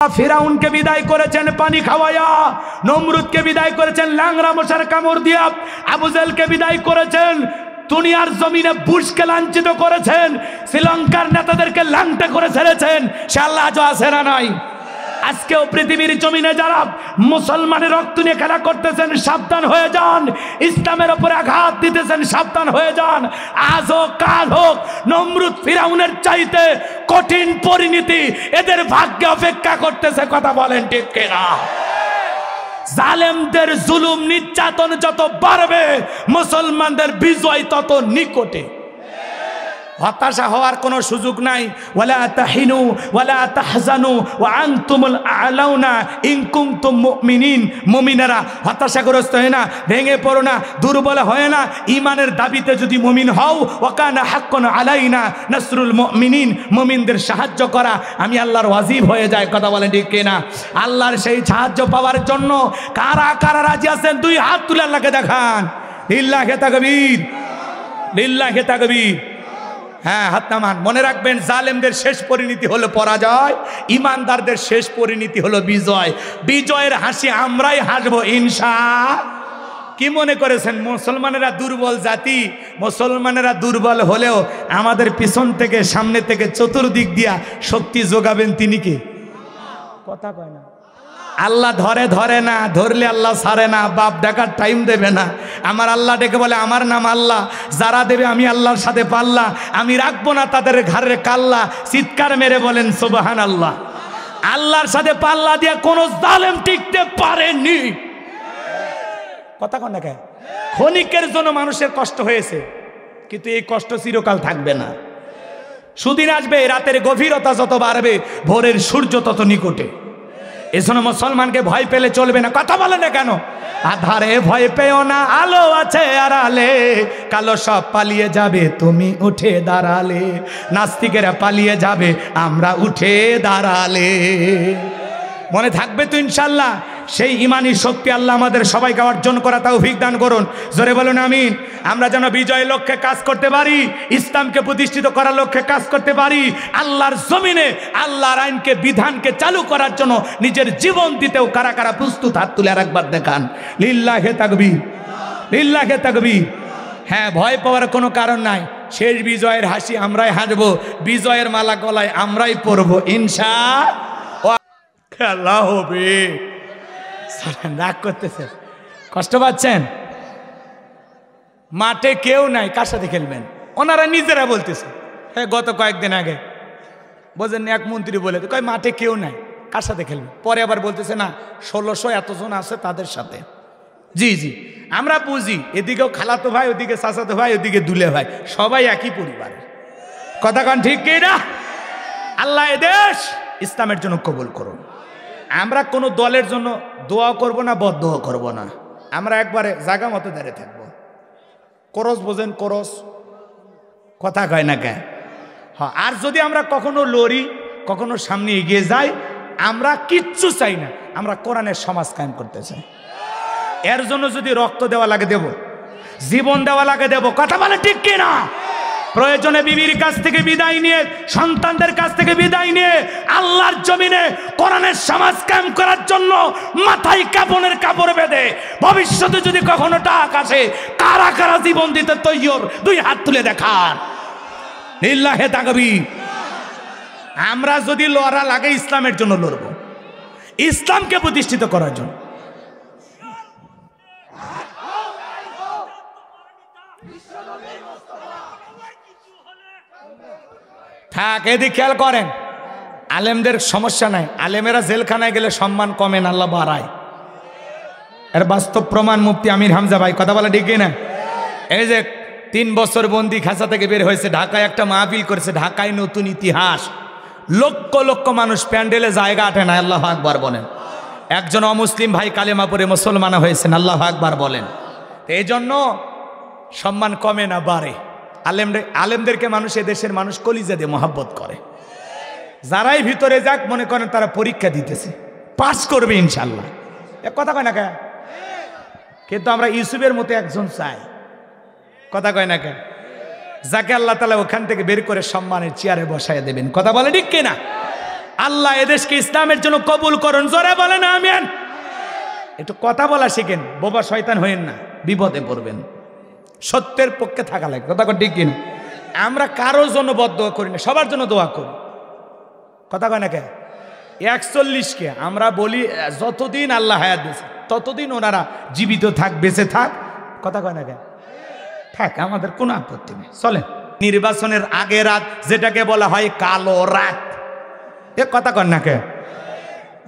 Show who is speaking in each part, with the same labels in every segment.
Speaker 1: ফিরাউনকে বিদায় করেছেন পানি খাওয়ায়া, নমরুদকে বিদায় করেছেন ল্যাংড়া মশার কামড় দিয়া, আবু জেহেলকে বিদায় করেছেন, দুনিয়ার জমিনে বুশকে লাঞ্ছিত করেছেন, শ্রীলঙ্কার নেতাদেরকে লাংটে করে ছেড়েছেন। সে আল্লাহ আজও আছে না নাই? আজকেও পৃথিবীর জমিনে যারা মুসলমানের রক্ত নিয়ে খেলা করতেছেন সাবধান হয়ে যান, ইসলামের উপরে আঘাত দিতেছেন সাবধান হয়ে যান। আজ হোক কাল হোক নমরুদ ফিরাউনের চাইতে কঠিন পরিণতি এদের ভাগ্যে অপেক্ষা করতেছে। কথা বলেন ঠিক কিনা? জালেমদের জুলুম নির্যাতন যত বাড়বে মুসলমানদের বিজয় তত নিকটে। হতাশা হওয়ার কোনো সুযোগ নাই। ওয়ালা তাহিনু ওয়ালা তাহজানু ওয়া আনতুমুল আ'লাউনা ইন কুনতুম মুমিনিন। মুমিনেরা হতাশাগ্রস্ত হয় না, ভেঙে পড়ো না, দুর্বল হয় না। ঈমানের দাবিতে যদি মুমিন হও, ওয়া কানা হাক্কান আলাইনা নাসরুল মুমিনিন। মুমিনদের সাহায্য করা আমি আল্লাহর ওয়াজিব হয়ে যায়। কথা বলেন ঠিক কিনা? আল্লাহর সেই সাহায্য পাওয়ার জন্য কারা কারা রাজি আছেন দুই হাত তুলে আল্লাহকে দেখান। লিল্লাহি তাকবীর, লিল্লাহি তাকবীর। হ্যাঁ, হাত নামান। মনে রাখবেন, জালেমদের শেষ পরিণতি হলো পরাজয়, ইমানদারদের শেষ পরিণতি হলো বিজয়। বিজয়ের হাসি আমরাই হাসবো ইনশাআল্লাহ। কি মনে করেছেন মুসলমানেরা দুর্বল জাতি? মুসলমানেরা দুর্বল হলেও আমাদের পিছন থেকে সামনে থেকে চতুর্দিক দিয়া শক্তি যোগাবেন তিনি কে? কথা কয় না। আল্লাহ ধরে ধরে না, ধরলে আল্লাহ ছাড়ে না, বাপ ডাকার টাইম দেবে না। আমার আল্লাহ ডেকে বলে আমার নাম আল্লাহ, যারা দেবে আমি আল্লাহর সাথে পাল্লা, আমি রাখবো না তাদের ঘাড়ে কাল্লা। চিৎকার মেরে বলেন সুবহানাল্লাহ। আল্লাহর সাথে পাল্লা দিয়ে কোন জালেম টিকতে পারেনি। কথা কন না কেন? ক্ষণিকের জন্য মানুষের কষ্ট হয়েছে, কিন্তু এই কষ্ট চিরকাল থাকবে না। সুদিন আসবে, রাতের গভীরতা যত বাড়বে ভোরের সূর্য তত নিকটে। এজন্য মুসলমানকে ভয় পেলে চলবে না। কথা বলে না কেন? আধারে ভয় পেও না, আলো আছে আড়ালে, কালো সব পালিয়ে যাবে তুমি উঠে দাঁড়ালে। নাস্তিকেরা পালিয়ে যাবে আমরা উঠে দাঁড়ালে। মনে থাকবে তো ইনশাল্লাহ? সেই ইমানি শক্তি আল্লাহ আমাদের সবাইকে অর্জন করা তৌফিক দান করুন। জোরে বলুন আমিন। আমরা যেন বিজয়ের লক্ষ্যে কাজ করতে পারি, ইসলামকে প্রতিষ্ঠিত করার লক্ষ্যে কাজ করতে পারি, আল্লাহর জমিনে আল্লাহর আইনকে বিধানকে চালু করার জন্য নিজের জীবন দিতেও কারা কারা প্রস্তুত? হাত তুলে আর একবার দেখান। লিল্লাহি তাকবীর, লিল্লাহি তাকবীর। হ্যাঁ, ভয় পাওয়ার কোনো কারণ নাই। শেষ বিজয়ের হাসি আমরাই হাসবো, বিজয়ের মালা গলায় আমরাই পরবো ইনশাআল্লাহ। খেলা হবে। রাগ করতেছেন, কষ্ট পাচ্ছেন? মাঠে কেউ নাই, কার সাথে খেলবেন? ওনারা নিজেরা বলতেছে। হ্যাঁ, গত কয়েকদিন আগে বোঝেন এক মন্ত্রী বলে কয় মাঠে কেউ নাই, কার সাথে খেলবেন? পরে আবার বলতেছে না 1600 এতজন আছে তাদের সাথে। জি জি, আমরা বুঝি, এদিকেও খালাতো ভাই, ওদিকে চাচাতো ভাই, ওদিকে দুলে ভাই, সবাই একই পরিবারের। কথা কান ঠিক কি না? আল্লাহ এ দেশ ইসলামের জন্য কবুল করুন। আমরা কোনো দলের জন্য দোয়া করব না, বদদোয়া করব না। আমরা একবারে জায়গা মতো দাঁড়িয়ে থাকবো। করস বোঝেন? করস কথা কয় না কেন? হ্যাঁ, আর যদি আমরা কখনো লড়ি, কখনো সামনে এগিয়ে যাই, আমরা কিচ্ছু চাই না, আমরা কোরআনের সমাজ কায়েম করতে চাই। এর জন্য যদি রক্ত দেওয়া লাগে দেব, জীবন দেওয়া লাগে দেব। কথা বলে ঠিক কিনা? প্রয়োজনে বিবির কাছ থেকে বিদায় নিয়ে, সন্তানদের কাছ থেকে বিদায় নিয়ে আল্লাহর জমিনে কোরআনের সমাজ কায়েম করার জন্য মাথায় কাপড়ের কাপড় বেঁধে ভবিষ্যতে যদি কখনো ডাক আসে, কারা কারা জীবন দিতে তৈয়র? দুই হাত তুলে দেখান। লিল্লাহি তাকবীর। আমরা যদি লড়া লাগে ইসলামের জন্য লড়ব, ইসলামকে প্রতিষ্ঠিত করার জন্য। থাক, এদিকে খেয়াল করেন। আলেমদের সমস্যা নাই, আলেমেরা জেলখানায় গেলে সম্মান কমে না, আল্লাহ বাড়ায়। এর বাস্তব প্রমাণ মুফতি আমির হামজা ভাই। কথা বলা ঠিক না? এই যে 3 বছর বন্দি খাঁচা থেকে বের হয়েছে, ঢাকায় একটা মাহফিল করেছে, ঢাকায় নতুন ইতিহাস। লক্ষ লক্ষ মানুষ প্যান্ডেলে জায়গা আটে না। আল্লাহ আকবার বলেন। একজন অমুসলিম ভাই কালেমা পড়ে মুসলমান হয়েছেন। আল্লাহ আকবার বলেন। এই জন্য সম্মান কমে না, বাড়ে। আলেমদেরকে মানুষ, এদেশের মানুষ কলিজা দিয়ে মহাব্বত করে। যারাই ভিতরে যাক, মনে করেন তারা পরীক্ষা দিতেছে, পাস করবে ইনশাল্লাহ। এক কথা কয় না কে? কিন্তু আমরা ইউসুফের মতো একজন চাই। কথা কয় না কে? যাকে আল্লাহ তাআলা ওখান থেকে বের করে সম্মানের চেয়ারে বসায় দেবেন। কথা বলে ঠিক কিনা? আল্লাহ এদেশকে ইসলামের জন্য কবুল করুন, জোরে বলেন আমিন। একটু কথা বলা শিখেন, বোবা শয়তান হইেন না, বিপদে পড়বেন। সত্যের পক্ষে থাকা লাগে, কথা ঠিক কিনা? আমরা কারোর জন্য বদদোয়া করি না, সবার জন্য দোয়া করি, কথা কয় না কে? 41কে আমরা বলি যতদিন আল্লাহ হায়াত দিয়েছে ততদিন ওনারা জীবিত থাক, বেঁচে থাক, কথা কয় না কে? থাক, আমাদের কোনো আপত্তি নেই, চলে। নির্বাচনের আগে রাত যেটাকে বলা হয় কালো রাত, এ কথা কয় না কে?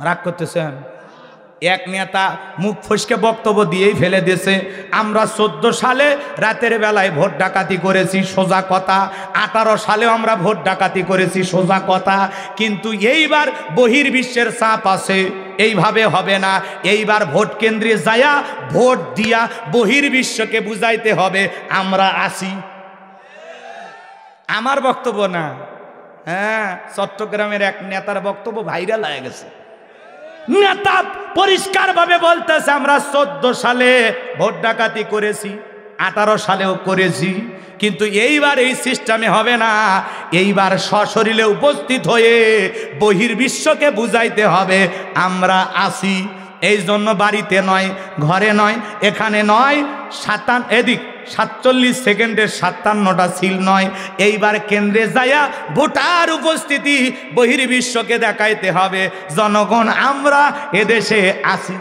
Speaker 1: রাগ করতেছেন? এক নেতা মুখ ফসকে বক্তব্য দিয়েই ফেলে দিয়েছে, আমরা 14 সালে রাতের বেলায় ভোট ডাকাতি করেছি, সোজা কথা। 18 সালেও আমরা ভোট ডাকাতি করেছি, সোজা কথা। কিন্তু এইবার বহির্বিশ্বের চাপ আছে, এইভাবে হবে না। এইবার ভোট কেন্দ্রে যায়া ভোট দিয়া বহির্বিশ্বকে বুঝাইতে হবে আমরা আছি। আমার বক্তব্য না, হ্যাঁ, চট্টগ্রামের এক নেতার বক্তব্য ভাইরাল হয়ে গেছে। নেতা পরিষ্কার ভাবে বলতেছে আমরা 14 সালে ভোট ডাকাতি করেছি, 18 সালেও করেছি, কিন্তু এইবার এই সিস্টেমে হবে না। এইবার সশরীরে উপস্থিত হয়ে বহির্বিশ্বকে বুঝাইতে হবে আমরা আছি। এই জন্য বাড়িতে নয়, ঘরে নয়, এখানে নয়, এদিক 47 সেকেন্ডের 57টা সিল নয়, এইবার কেন্দ্রে যাইয়া ভোটার উপস্থিতি বহির্বিশ্বকে দেখাইতে হবে জনগণ আমরা এদেশে আছি,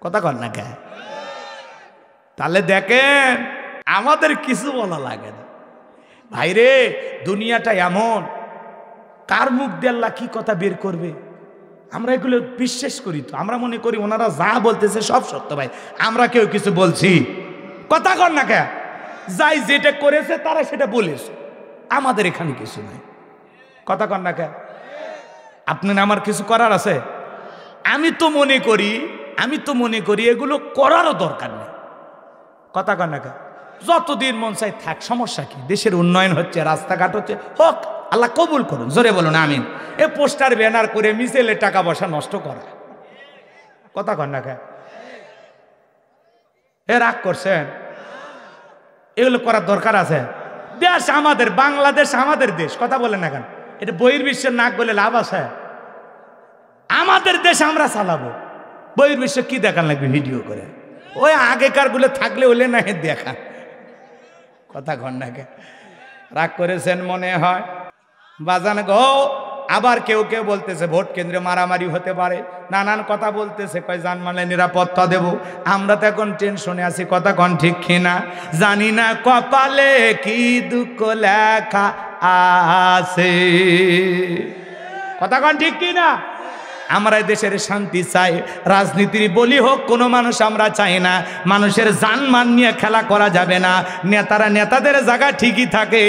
Speaker 1: কথা কন না কে? তাহলে দেখেন আমাদের কিছু বলা লাগে না ভাইরে। দুনিয়াটা এমন, কার মুখ দিয়ে আল্লাহ কি কথা বের করবে আমরা এগুলো বিশ্বাস করি। তো আমরা মনে করি ওনারা যা বলতেছে সব সত্য। ভাই আমরা কেউ কিছু বলছি, কথা কর না কে? যাই যেটা করেছে তারা সেটা বলেছে, আমাদের এখানে কিছু নাই, কথা কর না কে? আপনার আমার কিছু করার আছে? আমি তো মনে করি এগুলো করারও দরকার নেই, কথা কর না কে? যতদিন মন চাই থাক, সমস্যা কি? দেশের উন্নয়ন হচ্ছে, রাস্তাঘাট হচ্ছে, হোক, আল্লাহ কবুল করুন, জোরে বলুন আমিন। এ পোস্টার ব্যানার করে মিছিলে টাকা পয়সা নষ্ট করা, কথা কর না কে? এ রাগ করছেন? এগুলো করার দরকার আছে? দেশ আমাদের, বাংলাদেশ আমাদের দেশ, কথা বলেন না কেন? এটা বহির্বিশ্বের নাক বলে লাভ আছে? আমাদের দেশ আমরা চালাবো, বহির্বিশ্ব কি দেখান লাগবে ভিডিও করে? ওই আগেকার গুলো থাকলে হলে না দেখা, কথা কর না কে? রাগ করেছেন মনে হয় বাজান গো। আবার কেউ কেউ বলতেছে ভোট কেন্দ্রে মারামারি হতে পারে, নানান কথা বলতেছে, কয় জানমালের নিরাপত্তা দেব। আমরা তো এখন টেনশনে আছি, কথা কন ঠিক কিনা? জানি না কপালে কি দুঃখ লেখা আছে, কথা কন ঠিক কিনা? আমরা দেশের শান্তি চাই, রাজনীতির বলি হোক কোনো মানুষ আমরা চাই না। মানুষের জানমান নিয়ে খেলা করা যাবে না। নেতারা নেতাদের জায়গা ঠিকই থাকে,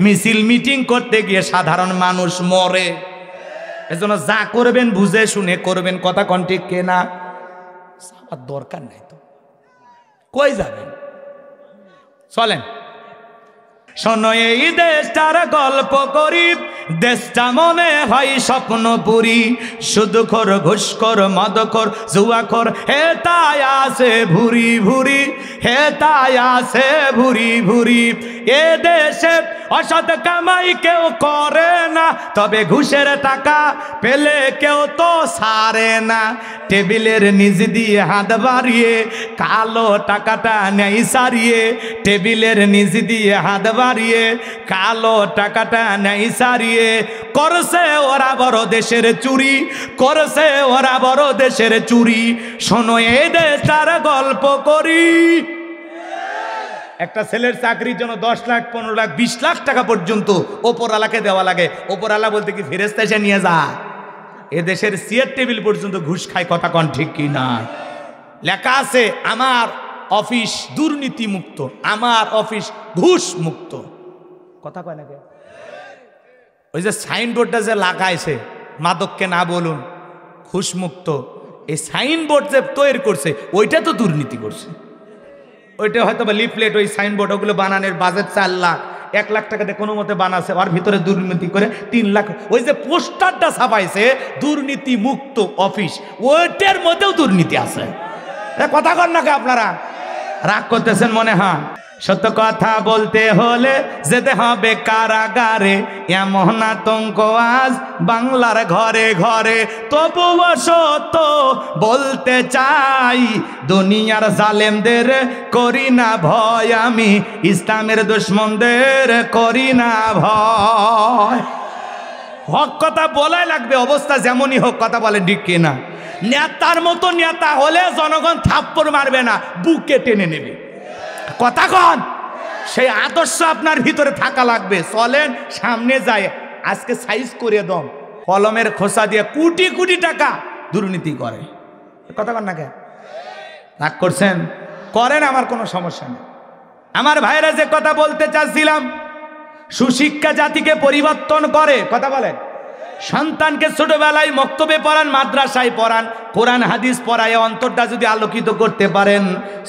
Speaker 1: মিছিল মিটিং করতে গিয়ে সাধারণ মানুষ মরে। এজন্য যা করবেন বুঝে শুনে করবেন, কথা কন ঠিক কিনা? আমার দরকার নাই তো, কই যাবেন? চলেন শোনো এই দেশটার গল্প করি, দেশটা মনে হয় স্বপ্নপুরী। সুদখোর, ঘুষখোর, মদখোর, জুয়াখোর, হে তাই আছে ভুরি ভুরি, হে তাই আছে ভুরি ভুরি। এ দেশে অসৎ কামাই কেউ করে না, তবে ঘুষের টাকা পেলে কেউ তো ছাড়ে না। টেবিলের নিচ দিয়ে হাত বাড়িয়ে কালো টাকাটা নেই সারিয়ে, টেবিলের নিচ দিয়ে হাত বাড়িয়ে কালো টাকাটা নেই সারিয়ে। করছে ওরা বড় দেশের চুরি, করছে ওরা বড় দেশের চুরি। শোনো এই দেশটার গল্প করি। একটা ছেলের চাকরির জন্য 10 লাখ, 15 লাখ, 20 লাখ টাকা পর্যন্ত ওপরওয়ালাকে দেওয়া লাগে। ওপরওয়ালা বলতে কি ফেরেশতা এসে নিয়ে যা? এ দেশের চেয়ার টেবিল পর্যন্ত ঘুষ খায়, কথা কন ঠিক কি না? লেখা আছে আমার অফিস দুর্নীতি মুক্ত, আমার অফিস ঘুষ মুক্ত, কথা কয় না? ওই যে সাইনবোর্ডটা যে লাগাইছে মাদককে না বলুন, ঘুষ মুক্ত, এই সাইনবোর্ড যে তৈরি করছে ওইটা তো দুর্নীতি করছে। ওইটা হয়তো বা লিফলেট, ওই সাইনবোর্ড ওগুলো বানানোর বাজেট 4 লাখ, 1 লাখ টাকাতে কোনো মতে বানাচ্ছে, ওর ভিতরে দুর্নীতি করে 3 লাখ। ওই যে পোস্টারটা ছাপাইছে দুর্নীতি মুক্ত অফিস, ওইটার মধ্যেও দুর্নীতি আছে, কথা কন নাকি? আপনারা রাগ করতেছেন মনে হয়? সত্য কথা বলতে হলে যেতে হবে কারাগারে, এমন আতঙ্ক আজ বাংলার ঘরে ঘরে। তবুও সত্য বলতে চাই, দুনিয়ার জালেমদের করি না ভয়, আমি ইসলামের দুশমনদের করি না ভয়। হক কথা বলাই লাগবে, অবস্থা যেমনই হোক। কথা বলেন ঠিক কিনা? নেতার মতো নেতা হলে জনগণ থাপ্পড় মারবে না, বুকে টেনে নেবে। কথা কন, সেই আদর্শ আপনার ভিতরে থাকা লাগবে। চলেন সামনে যায়। আজকে সাইজ করে দম কলমের খোসা দিয়ে কোটি কোটি টাকা দুর্নীতি করে। কথা কন না, কে রাগ করছেন? করেন, আমার কোনো সমস্যা নেই। আমার ভাইরা যে কথা বলতে চাচ্ছিলাম, সুশিক্ষা জাতিকে পরিবর্তন করে। কথা বলেন। সন্তানকে ছোটবেলায় মক্তবে পড়ান, মাদ্রাসায় পড়ান, কোরআন হাদিস পড়ায় অন্তরটা যদি আলোকিত করতে পারেন,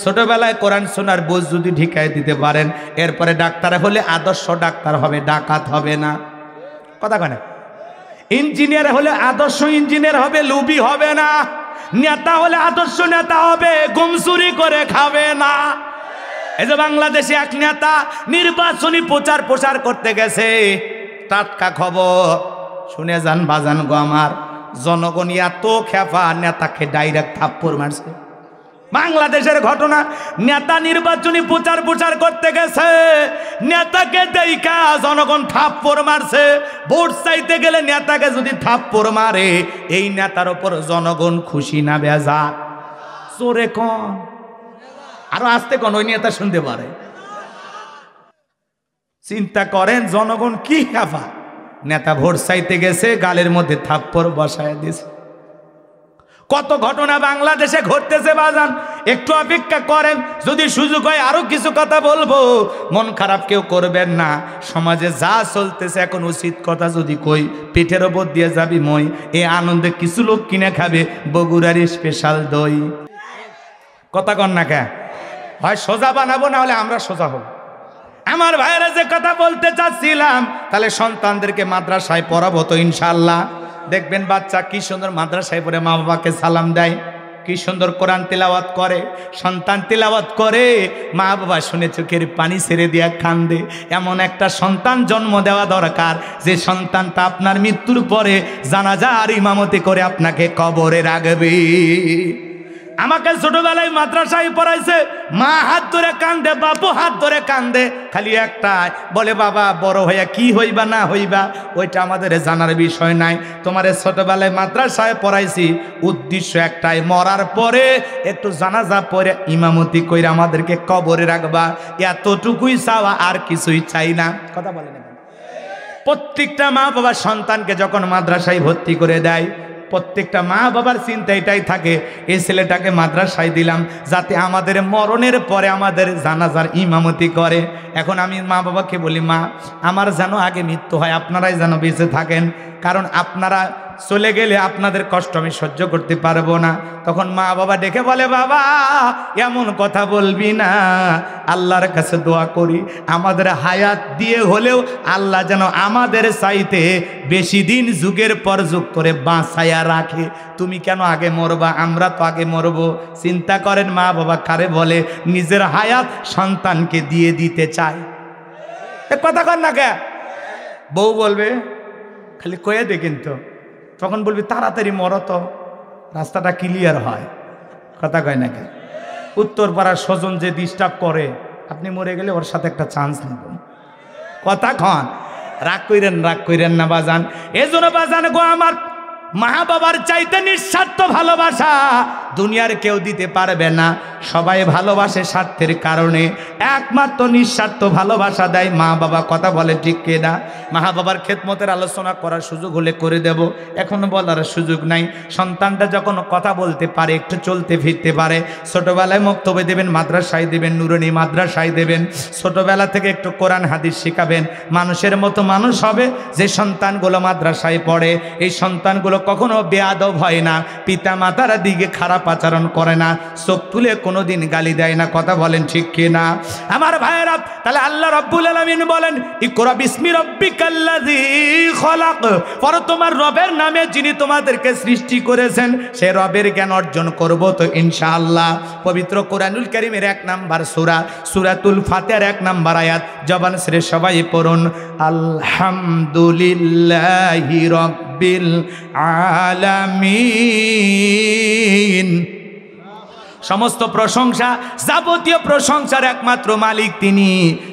Speaker 1: ছোটবেলায় কোরআন শোনার বোঝ যদি ঢিকায় দিতে পারেন, এরপরে ডাক্তার হলে আদর্শ ডাক্তার হবে, ডাকাত হবে না। কথা কয় না? ইঞ্জিনিয়ার হলে আদর্শ ইঞ্জিনিয়ার হবে, লুবি হবে না। নেতা হলে আদর্শ নেতা হবে, গুমচুরি করে খাবে না। এই যে বাংলাদেশে এক নেতা নির্বাচনী প্রচার করতে গেছে, টাটকা খবর শুনে যান বাজান গো আমার, জনগণ এত খেপা, নেতাকে ডাইরেক্ট থাপ্পড় মারছে। বাংলাদেশের ঘটনা, নেতা নির্বাচনী প্রচার করতে গেছে, নেতাকে দেখা জনগণ থাপ্পড় মারছে। ভোট চাইতে গেলে নেতাকে যদি থাপ্পড় মারে, এই নেতার উপর জনগণ খুশি না বেজার? জোরে কন, আরো আসতে কোন, ওই নেতা শুনতে পারে। চিন্তা করেন জনগণ কি খেপা। নেতা ভোট চাইতে গেছে, গালের মধ্যে থাপ্পড় বসায় দিয়েছে। কত ঘটনা বাংলাদেশে ঘটতেছে বাজান, একটু অপেক্ষা করেন, যদি সুযোগ হয় আরো কিছু কথা বলবো। মন খারাপ কেউ করবেন না। সমাজে যা চলতেছে এখন, উচিত কথা যদি কই, পিঠের ওপর দিয়ে যাবি মই। এই আনন্দে কিছু লোক কিনে খাবে বগুড়ার স্পেশাল দই। কথা কন না, কে হয় সোজা বানাবো, না হলে আমরা সোজা হব। আমার ভাইয়েরা যে কথা বলতে চাচ্ছিলাম, তাহলে সন্তানদেরকে মাদ্রাসায় পড়াবো তো ইনশাআল্লাহ। দেখবেন বাচ্চা কি সুন্দর মাদ্রাসায় পড়ে মা বাবাকে সালাম দেয়, কি সুন্দর কোরআন তিলাওয়াত করে। সন্তান তিলাওয়াত করে, মা বাবা শুনে চোখের পানি ছেড়ে দিয়া কান্দে। এমন একটা সন্তান জন্ম দেওয়া দরকার, যে সন্তানটা আপনার মৃত্যুর পরে জানাজার ইমামতি করে আপনাকে কবরে রাখবে। আমাকে ছোটবেলায় মাদ্রাসায় পড়াইছে, মা হাত ধরে কান্দে, বাপু হাত ধরে কান্দে, খালি একটাই বলে, বাবা বড় হইয়া কি হইবা না হইবা ওইটা আমাদের জানার বিষয় নাই। তোমারে ছোটবেলায় মাদ্রাসায় পড়াইছি, উদ্দেশ্য একটাই, মরার পরে একটু জানাজা পড়ে ইমামতি কইরা আমাদেরকে কবরে রাখবা। এতটুকুই চাওয়া, আর কিছুই চাই না। কথা বলে না? প্রত্যেকটা মা বাবা সন্তানকে যখন মাদ্রাসায় ভর্তি করে দেয়, প্রত্যেকটা মা বাবার চিন্তা এটাই থাকে, এই ছেলেটাকে মাদ্রাসায় দিলাম যাতে আমাদের মরণের পরে আমাদের জানাজার ইমামতি করে। এখন আমি মা বাবাকে বলি, মা আমার যেন আগে মৃত্যু হয়, আপনারাই যেন বেঁচে থাকেন, কারণ আপনারা চলে গেলে আপনাদের কষ্ট আমি সহ্য করতে পারবো না। তখন মা বাবা ডেকে বলে, বাবা এমন কথা বলবি না, আল্লাহর কাছে দোয়া করি আমাদের হায়াত দিয়ে হলেও আল্লাহ যেন আমাদের চাইতে বেশি দিন যুগের পর যুগ করে বাঁচাইয়া রাখে। তুমি কেন আগে মরবা, আমরা তো আগে মরবো। চিন্তা করেন মা বাবা কারে বলে, নিজের হায়াত সন্তানকে দিয়ে দিতে চায়। এ কথা কর না কে? বউ বলবে খালি কয়ে দে, কিন্তু তখন বলবি তাড়াতাড়ি মরো তো রাস্তাটা ক্লিয়ার হয়। কথা কয় না কে? উত্তর পাড়ার স্বজন যে ডিস্টার্ব করে, আপনি মরে গেলে ওর সাথে একটা চান্স নেব। কথা কন, রাগ কইরেন না বাজান। এজন্য বাজান গো আমার, মা বাবার চাইতে নিঃস্বার্থ ভালোবাসা দুনিয়ার কেউ দিতে পারবে না। সবাই ভালোবাসে স্বার্থের কারণে, একমাত্র নিঃস্বার্থ ভালোবাসা দেয় মা বাবা। কথা বলে ঠিক কিনা? মা বাবার খেদমতের আলোচনা করার সুযোগ হলে করে দেব, এখনো বলার সুযোগ নাই। সন্তানটা যখন কথা বলতে পারে, একটু চলতে ফিরতে পারে, ছোটবেলায় মক্তবে দেবেন, মাদ্রাসায় দেবেন, নুরানি মাদ্রাসায় দেবেন, ছোটবেলা থেকে একটু কোরআন হাদিস শেখাবেন, মানুষের মতো মানুষ হবে। যে সন্তানগুলো মাদ্রাসায় পড়ে, এই সন্তানগুলো কখনো বেয়াদব হয় না, পিতা মাতার দিকে খারাপ পাচারণ করে না, চোখ তুলে কোনোদিন গালি দেয় না। কথা বলেন ঠিক কিনা আমার ভাইয়েরা? তাহলে আল্লাহ রাব্বুল আলামিন বলেন ইকরা বিসমি রাব্বিকাল্লাযী খলাক, পর তোমার রবের নামে যিনি তোমাদেরকে সৃষ্টি করেছেন সে রবের জ্ঞান অর্জন করব তো ইনশাআল্লাহ। পবিত্র কোরআনুল কারীমের 1 নাম্বার সূরা সূরাতুল ফাতিহার 1 নাম্বার আয়াত জবান ছেড়ে সবাই পড়ুন, আলহামদুলিল্লাহি রাব্বিল আলামিন। সমস্ত প্রশংসা, যাবতীয় প্রশংসার একমাত্র মালিক তিনি,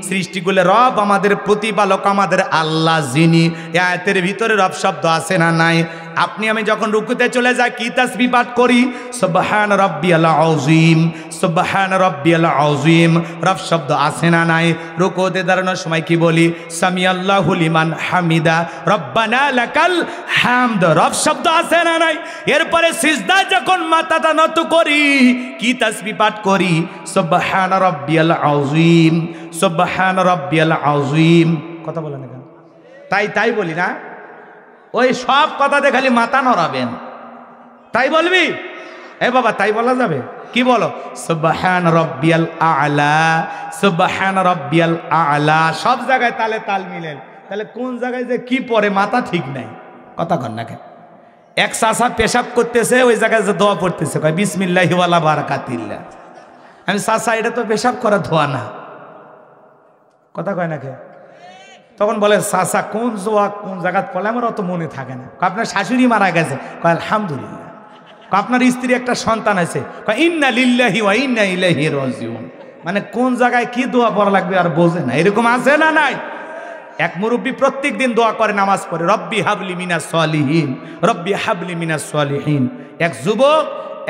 Speaker 1: সৃষ্টিগুলো রব, আমাদের প্রতিপালক, আমাদের আল্লাহ যিনি। এই আয়াতের ভিতরে রব শব্দ আছে না নাই? আপনি আমি যখন রুকুতে চলে যাই কি তাসবিহ পাঠ করি? সুবহান রাব্বিয়াল আযীম, সুবহান রাব্বিয়াল আযীম। রব শব্দ আছে না নাই? রুকুতে দাঁড়ানোর সময় কি বলি? সামিআল্লাহু লিমান হামিদা, রব্বানা লাকাল হামদ। রব শব্দ আছে না নাই? এরপরে সিজদায় যখন মাথাটা নত করি কি তাসবিহ পাঠ করি? সুবহান রাব্বিয়াল আযীম, সুবহান রাব্বিয়াল আযীম। কথা বলেন না কেন? তাই বলি না? ওই সব কথাতে খালি মাথা নড়াবেন, তাই বলবি? এ বাবা তাই বলা যাবে? কি বলো? সুবহান রাব্বিয়াল আ'লা, সুবহান রাব্বিয়াল আ'লা। সব জায়গায় তালে তাল মিলেন, তাহলে কোন জায়গায় যে কি পড়ে মাথা ঠিক নাই। কথা কন না কেন? এক চাচা পেশাব করতেছে, ওই জায়গায় যে দোয়া পড়তেছে, কয় বিসমিল্লাহি ওয়ালা বারাকাতিল্লাহ। আমি চাচা এটা তো পেশাব করা ধোয়া না। কথা কয় না কে? তখন বলে চাচা কোন জোয়া কোন জায়গায় পড়লে আমার অত মনে থাকে না। আপনার শাশুড়ি মারা গেছে, কয় আলহামদুলিল্লাহ। আপনার স্ত্রী একটা সন্তান আছে, কয় ইন্না লিল্লাহি ওয়া ইন্না ইলাইহি রাজিউন। মানে কোন জায়গায় কি দোয়া পড়া লাগবে আর বোঝে না, এরকম আছে না নাই? এক মুরব্বী প্রত্যেক দিন দোয়া করে, নামাজ পড়ে, রব্বি হাবলি মিনাস সলিহিন, রব্বি হাবলি মিনাস সলিহিন। এক যুবক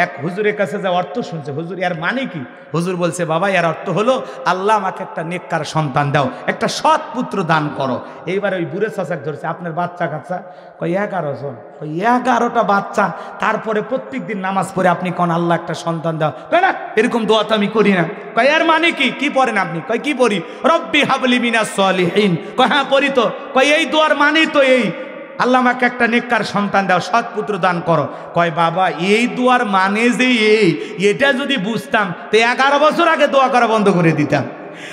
Speaker 1: এক হুজুরের কাছে যা অর্থ শুনছে, হুজুর এর মানে কি? হুজুর বলছে, বাবা এর অর্থ হলো আল্লাহ আমাকে একটা নেককার সন্তান দাও, একটা সৎ পুত্র দান করো। এইবার ওই বুড়ে চাচাক ধরছে, আপনার বাচ্চা কাচ্চা? কই 11 জন। কই 11টা বাচ্চা, তারপরে প্রত্যেক দিন নামাজ পড়ে আপনি কোন আল্লাহ একটা সন্তান দাও? কই না, এরকম দোয়া তো আমি করি না। কই এর মানে কি? কি পড়েন আপনি? কই কি পড়ি? রব্বি হাবলি মিনাস সলিহিন। কই হ্যাঁ পড়ি তো। কই এই দোয়ার মানে তো এই, আল্লাহ আমাকে একটা নেককার সন্তান দাও, সৎ পুত্র দান করো। কয় বাবা এই দোয়ার মানে যে এটা যদি বুঝতাম তো 11 বছর আগে দোয়া করা বন্ধ করে দিতাম।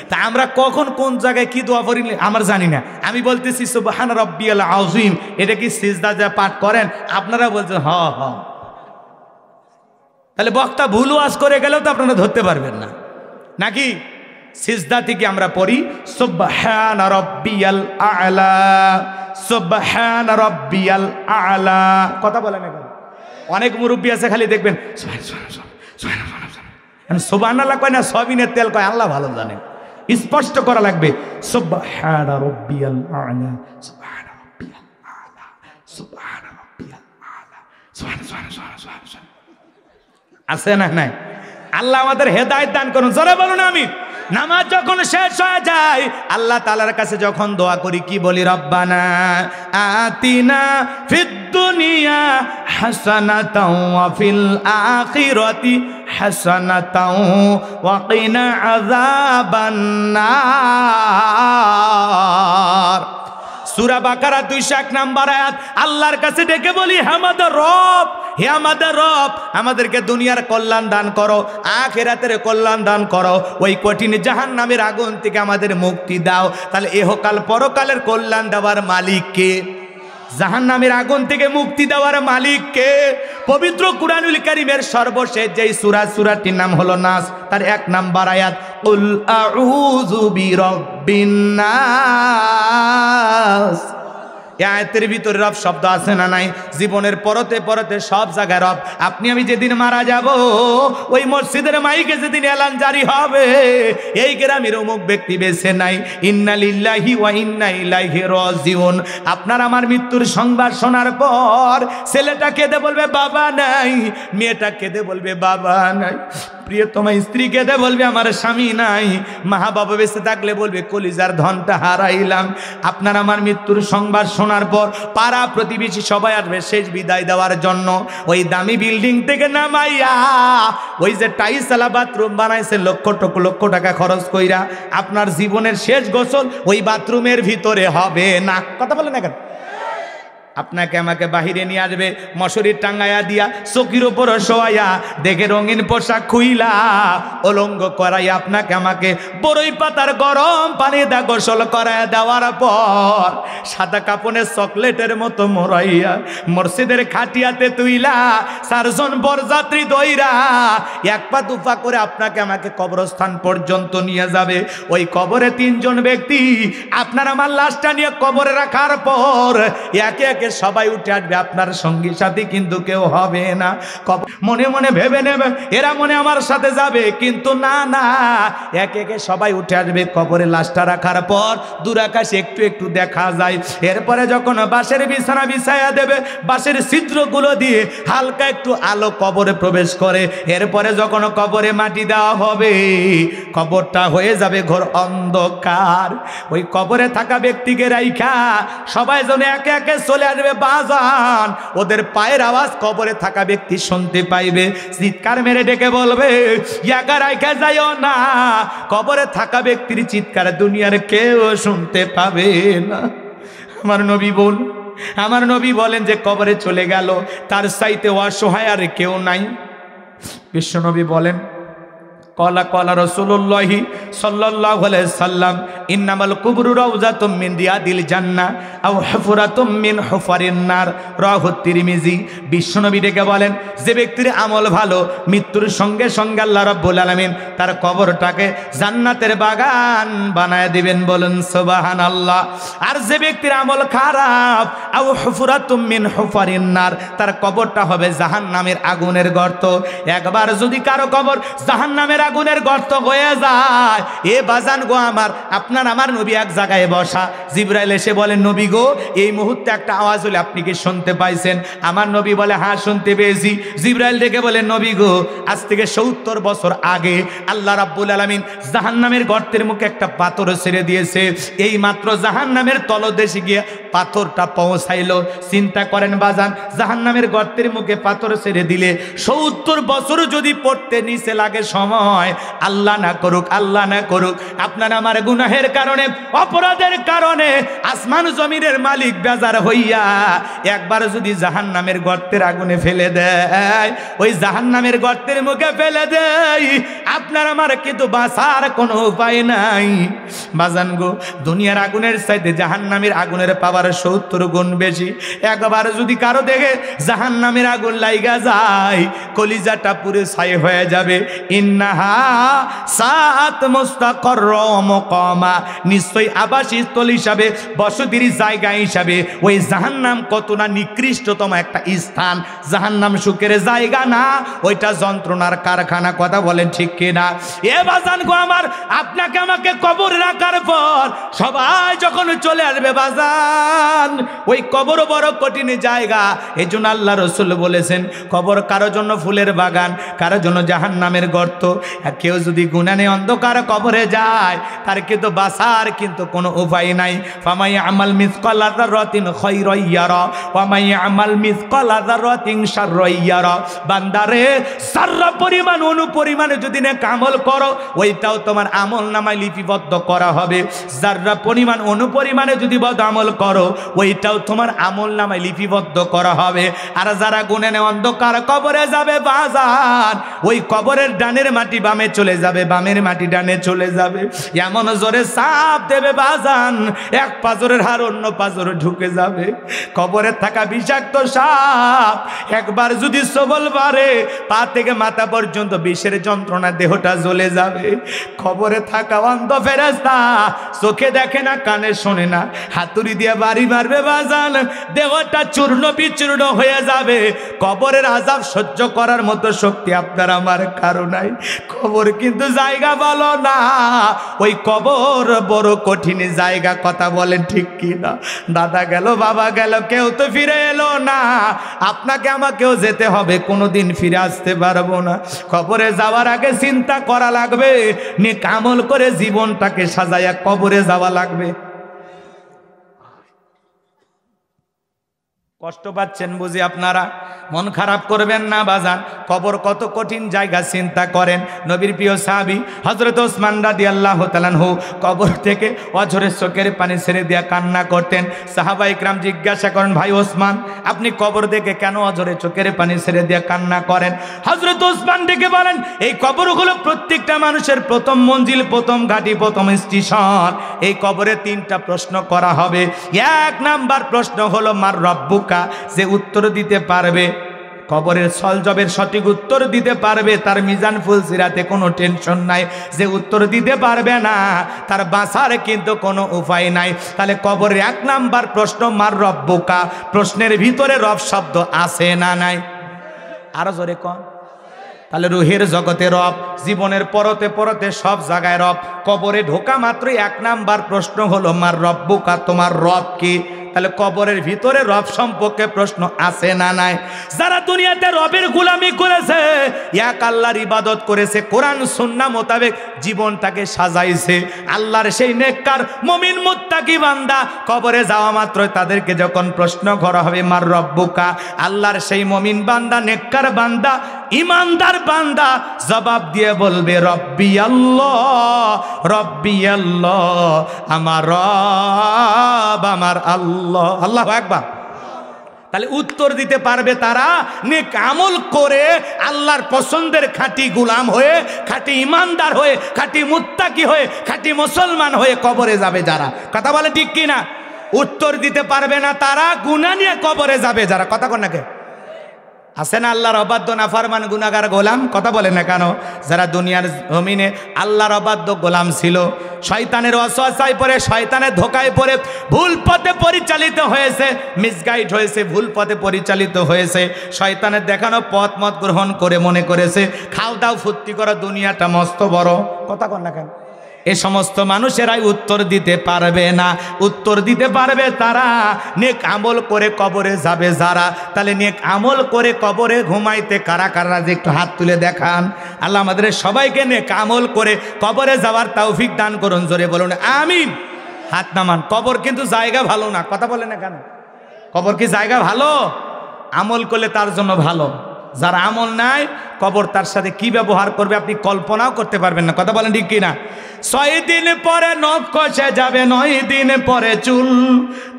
Speaker 1: তা আমরা কখন কোন জায়গায় কি দোয়া করি আমার জানি না। আমি বলতেছি সুবহান রাব্বিয়াল আযীম, এটা কি সিজদা যা পাঠ করেন? আপনারা বলছেন হ হ। তাহলে বক্তা ভুল ওয়াজ করে গেলেও তো আপনারা ধরতে পারবেন না নাকি? সিজদা থেকে আমরা পড়ি সুবহান রাব্বিয়াল আ'লা, সুবহান রাব্বিয়াল আ'লা। কথা বলেন না কেন? অনেক মুরব্বী আছে খালি দেখবেন সুবহানাল্লাহ কয় না, সবিনের তেল কয়, আল্লাহ ভালো জানে। স্পষ্ট করা লাগবে সুবহান রাব্বিয়াল আ'লা, সুবহান রাব্বিয়াল আ'লা, সুবহান রাব্বিয়াল আ'লা, সুবহান। আছে না নাই? আল্লাহ আমাদের হেদায়েত দান করুন, জোরে বলুন আমিন। নামাজ যখন শেষ হয়ে যায় আল্লাহ তাআলার কাছে যখন দোয়া করি কি বলি? রব্বানা আতিনা ফিদ দুনিয়া হাসানাতাও ওয়া ফিল আখিরাতি হাসানাতাও ওয়া কিনা আযাবান নার। সূরা বাকারা 201 নম্বর আয়াত। আল্লাহর কাছে ডেকে বলি, হে আমাদের রব, হে আমাদের রব, আমাদেরকে দুনিয়ার কল্যাণ দান করো, আখিরাতের কল্যাণ দান করো, ওই কঠিন জাহান্নামের আগুন থেকে আমাদের মুক্তি দাও। তাহলে ইহকাল পরকালের কল্যাণ দেওয়ার মালিক কে? জাহান্নামের আগুন থেকে মুক্তি দেওয়ার মালিক কে? পবিত্র কুরআনুল কারীমের সর্বশেষ যেই সূরাটির নাম হলো নাস, তার 1 নাম্বার আয়াত, কুল আউযু বিরাব্বিন নাস। এই আয়াতের ভিতরে রব শব্দ আছে না নাই? জীবনের পরতে পরতে সব জায়গায় রব। আপনি আমি যেদিন মারা যাব, ওই মসজিদের মাইকে যেদিন এলান জারি হবে, এই গ্রামের অমুক ব্যক্তি বেঁচে নাই, ইন্না লিল্লাহি ওয়া ইন্না ইলাইহি রাজিউন। আপনার আমার মৃত্যুর সংবাদ শোনার পর ছেলেটা কেঁদে বলবে বাবা নাই, মেয়েটা কেঁদে বলবে বাবা নাই, প্রিয়তমা স্ত্রী কেঁদে বলবে আমার স্বামী নাই, মা বাবা বেঁচে থাকলে বলবে কলিজার ধনটা হারাইলাম। আপনার আমার মৃত্যুর সংবাদ শোনার পর পাড়া প্রতিবেশী সবাই আসবে শেষ বিদায় দেওয়ার জন্য। ওই দামি বিল্ডিং থেকে নামাইয়া ওই যে টাইলসওয়ালা বাথরুম বানাইছে লক্ষ টাকা খরচ কইরা, আপনার জীবনের শেষ গোসল ওই বাথরুমের ভিতরে হবে না। কথা বলে না কেন? আপনাকে আমাকে বাহিরে নিয়ে আসবে, মশারির টাঙ্গাইয়া দিয়া চকির উপর শোয়াইয়া দেখে রঙিন পোশাক খুইলা অলঙ্গ করাইয়া আপনাকে আমাকে বড়ই পাতার গরম পানি দা গোসল করাইয়া দেওয়ার পর সাদা কাপনে চকলেটের মতো মরাইয়া মসজিদের খাটিয়াতে তুইলা 4 জন বরযাত্রী দইরা এক পা দুপা করে আপনাকে আমাকে কবরস্থান পর্যন্ত নিয়ে যাবে। ওই কবরে 3 জন ব্যক্তি আপনার আমার লাশটা নিয়ে কবরে রাখার পর একে একে সবাই উঠে আসবে, আপনার সঙ্গী সাথী কিন্তু কেউ হবে না। মনে মনে ভেবে নেবেন এরা মনে আমার সাথে যাবে, কিন্তু না না, একে একে সবাই উঠে আসবে। কবরে লাশটা রাখার পর দূর আকাশে একটু একটু দেখা যায়। এরপরে যখন বাঁশের বিছানা বিছায়া দেবে, বাঁশের ছিদ্রগুলো দিয়ে হালকা একটু আলো কবরে প্রবেশ করে। এরপরে যখন কবরে মাটি দেওয়া হবে, কবরটা হয়ে যাবে ঘোর অন্ধকার। ওই কবরে থাকা ব্যক্তিকে রাইখা সবাই যেন একে একে চলে আসবে বাজান। ওদের পায়ের আওয়াজ কবরে থাকা ব্যক্তি শুনতে পাইবে, চিৎকার মেরে ডেকে বলবে একা রাইখা যাইও না। কবরে থাকা ব্যক্তির চিৎকার দুনিয়ার কেউ শুনতে পাবে না। আমার নবী বলেন যে কবরে চলে গেল, তার চাইতে অসহায় আর কেউ নাই। বিশ্বনবী বলেন কলা কলা রাসূলুল্লাহি সাল্লাল্লাহু আলাইহি সাল্লাম ইন্নামাল কুবরু রাউযাতুম মিন রিয়াদিল জান্নাহ আও হুফরাতুম মিন হুফারিন নার, রাহু তিরমিজি। বিশ্বনবী ডেকে বলেন যে ব্যক্তির আমল ভালো, মৃত্যুর সঙ্গে সঙ্গে আল্লাহ রাব্বুল আলামিন তার কবরটাকে জান্নাতের বাগান বানায় দিবেন, বলেন সুবহানাল্লাহ। আর যে ব্যক্তির আমল খারাপ, আও হুফরাতুম মিন হুফারিন নার, তার কবরটা হবে জাহান্নামের আগুনের গর্ত। একবার যদি কারো কবর জাহান্নামের আগুনের গর্ত হয়ে যায়, এ বাজান গো আমার, আপনার আমার নবী এক জায়গায় বসা, জিবরাইল এসে বলেন নবী গো এই মুহূর্তে একটা আওয়াজ হলে আপনি কি শুনতে পাইছেন? আমার নবী বলে হ্যাঁ শুনতে পেয়েছি। জিবরাইল ডেকে বলেন নবী গো আজ থেকে 70 বছর আগে আল্লাহ রাব্বুল আলামিন জাহান্নামের গর্তের মুখে একটা পাথর ছেড়ে দিয়েছে, এই মাত্র জাহান্নামের তলদেশে গিয়ে পাথরটা পৌঁছাইলো। চিন্তা করেন বাজান, জাহান্নামের গর্তের মুখে পাথর ছেড়ে দিলে 70 বছর যদি পড়তে নিচে লাগে সময়, আল্লাহ না করুক আপনার আমার গুনাহের কারণে, অপরাধের কারণে আসমান জমিনের মালিক বেজার হইয়া একবার যদি জাহান্নামের গর্তের আগুনে ফেলে দেয়, ওই জাহান্নামের গর্তের মুখে ফেলে দেয়, আপনার আমার কিন্তু বাঁচার কোনো উপায় নাই। বাজান গো দুনিয়ার আগুনের চাইতে জাহান্নামের আগুনের পাওয়ার 70 গুণ বেশি। একবার যদি কারো দেখে জাহান্নামের আগুন লাইগা যায়, কলিজাটা পুরো ছাই হয়ে যাবে। ইন্নাহা সাত মুস্তাকর মুকামা, নিশ্চয়ই আবাসস্থল হিসাবে, বসতির জায়গা হিসাবে ওই জাহান্নাম কত না নিকৃষ্টতম একটা স্থান। জাহান্নাম সুখের জায়গা না, ওইটা যন্ত্রণার কারখানা। কথা বলেন ঠিক কিনা? এ বাজান গো আমার, আপনাকে আমাকে কবর রাখার পর সবাই যখন চলে আসবে বাজান, ওই কবর বড় কঠিন জায়গা। এই জন্য আল্লাহ রসুল বলেছেন কবর কারো জন্য ফুলের বাগান, কারো জন্য জাহান্নামের গর্ত। কেউ যদি গুনাহে অন্ধকার কবরে যায়, তার কিন্তু বাঁচার কিন্তু কোনো উপায় নাই। ফামাই আমাল মিসকালা যাররাতিন খায়রান ইয়ারা ওয়া মাই আমাল মিসকালা যাররাতিন শাররান ইয়ারা। বান্দারে সাররা পরিমাণ অনুপরিমাণে যদি নেক আমল করো, ওইটাও তোমার আমল নামায় লিপিবদ্ধ করা হবে। যাররা পরিমাণ অনুপরিমাণে যদি বদ আমল করো, ওইটাও তোমার আমল নামায় লিপিবদ্ধ করা হবে। আর যারা গুনাহে অন্ধকার কবরে যাবে বাজান, ওই কবরের ডানের মাটি বামে চলে যাবে, বামের মাটি ডানে চলে যাবে। এমন জোরে চাপ দেবে বাজান, এক পাজরের হার অন্য পাজরে ঢুকে যাবে। কবরে থাকা বিষাক্ত সাপ একবার যদি সবল বাড়ে, পা থেকে মাথা পর্যন্ত বিষের যন্ত্রণা, দেহটা জ্বলে যাবে। কবরে থাকা অন্ধ ফেরেশতা চোখে দেখে না, কানে শোনে না, হাতুড়ি দিয়ে বাড়ি মারবে বাজান, দেহটা চূর্ণ বিচূর্ণ হয়ে যাবে। কবরের আযাব সহ্য করার মতো শক্তি আপনার আমার কারো নাই। কবর কিন্তু জায়গা ভালো না, ওই কবর বড় কঠিন জায়গা। কথা বলেন ঠিক কি না? দাদা গেল, বাবা গেল, কেউ তো ফিরে এলো না। আপনাকে আমাকেও যেতে হবে, কোনোদিন ফিরে আসতে পারবো না। কবরে যাওয়ার আগে চিন্তা করা লাগবে, নেক আমল করে জীবনটাকে সাজায়া কবরে যাওয়া লাগবে। কষ্ট পাচ্ছেন বুঝি আপনারা, মন খারাপ করবেন না বাজান। কবর কত কঠিন জায়গা চিন্তা করেন। নবীর প্রিয় সাহাবী হযরত ওসমান রাদিয়াল্লাহু তাআলা আনহু কবর থেকে অঝরে চোখের পানি ছেড়ে দিয়ে কান্না করতেন। সাহাবায়ে কেরাম জিজ্ঞাসা করেন, ভাই ওসমান, আপনি কবর দেখে কেন অঝরে চোখের পানি ছেড়ে দিয়ে কান্না করেন? হযরত ওসমান ডেকে বলেন, এই কবর হলো প্রত্যেকটা মানুষের প্রথম মঞ্জিল, প্রথম ঘাঁটি, প্রথম স্টেশন। এই কবরে তিনটা প্রশ্ন করা হবে। এক নাম্বার প্রশ্ন হলো মার রব্বুকা, যে উত্তর দিতে পারবে, কবরের সলজবের সঠিক উত্তর দিতে পারবে, তার মিজান ফুলসিরাতে কোনো টেনশন নাই। যে উত্তর দিতে পারবে না, তার বাঁচার কিন্তু কোনো উপায় নাই। তাহলে কবরের এক নাম্বার প্রশ্ন মার রব্বুকা, প্রশ্নের ভিতরে রব শব্দ আছে না নাই? আরো জোরে কন। তাহলে রুহের জগতে রব, জীবনের পরতে পরতে সব জায়গায় রব। কবরে ঢোকা মাত্রই এক নাম্বার প্রশ্ন হলো মার রব্বুকা, তোমার রব কি? তাহলে কবরের ভিতরে রব সম্পর্কে প্রশ্ন আছে না নাই? যারা দুনিয়াতে রবের গোলামি করেছে, এক আল্লাহর ইবাদত করেছে, কোরআন সুন্নাহ মোতাবেক জীবনটাকে সাজাইছে, আল্লাহর সেই নেককার মুমিন মুত্তাকি বান্দা কবরে যাওয়া মাত্র তাদেরকে যখন প্রশ্ন করা হবে মার রব্বুকা, আল্লাহর সেই মুমিন বান্দা, নেককার বান্দা, ইমানদার বান্দা জবাব দিয়ে বলবে রব্বি আল্লাহ, রব্বি আল্লাহ, আমার রব আমার আল্লাহ। আল্লাহু আকবার। তাহলে উত্তর দিতে পারবে তারা নেক আমল করে, আল্লাহর পছন্দের খাঁটি গোলাম হয়ে, খাঁটি ইমানদার হয়ে, খাঁটি মুত্তাকি হয়ে, খাঁটি মুসলমান হয়ে কবরে যাবে যারা। কথা বলে ঠিক কি না? উত্তর দিতে পারবে না তারা, গুনাহ নিয়ে কবরে যাবে যারা। কথা কন না কে? আছে না আল্লাহর অবাধ্য নাফরমান গুনাহগার গোলাম? কথা বলে না কেন? যারা দুনিয়ার জমিনে আল্লাহর অবাধ্য গোলাম ছিল, শয়তানের ওয়াসওয়াসায় পড়ে, শয়তানের ধোকায় পড়ে ভুল পথে পরিচালিত হয়েছে, মিসগাইড হয়েছে, ভুল পথে পরিচালিত হয়েছে, শয়তানের দেখানো পথ মত গ্রহণ করে মনে করেছে খাও দাও ফুর্তি করা দুনিয়াটা মস্ত বড়। কথা কন না কেন? এ সমস্ত মানুষেরাই উত্তর দিতে পারবে না। উত্তর দিতে পারবে তারা নেক আমল করে কবরে যাবে যারা। তাহলে নেক আমল করে কবরে ঘুমাইতে কারা কারা যে একটু হাত তুলে দেখান। আল্লাহ আমাদের সবাইকে নেক আমল করে কবরে যাওয়ার তৌফিক দান করুন। জোরে বলুন আমিন। হাত নামান। কবর কিন্তু জায়গা ভালো না। কথা বলে না কেন? কবর কি জায়গা ভালো? আমল করলে তার জন্য ভালো। যার আমল নাই, কবর তার সাথে কি ব্যবহার করবে আপনি কল্পনাও করতে পারবেন না। কথা বলেন ঠিক কিনা? 6 দিন পরে নখ কষে যাবে, 9 দিন পরে চুল।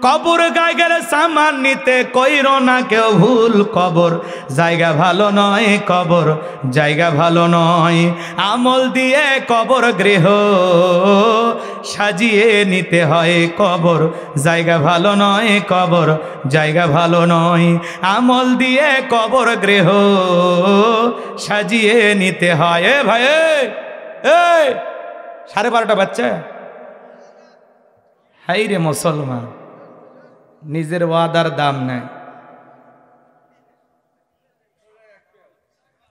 Speaker 1: কবর গায়ে গেলে সামান নিতে কইরো না কেউ ভুল। কবর জায়গা ভালো নয়, কবর জায়গা ভালো নয়। আমল দিয়ে কবর গৃহ সাজিয়ে নিতে হয়। কবর জায়গা ভালো নয়, কবর জায়গা ভালো নয়। আমল দিয়ে কবর গৃহ সাজিয়ে নিতে হয়। এ ভাই, এই 12:30 বাচ্চা, হাই রে মুসলমান, নিজের ওয়াদার দাম নাই।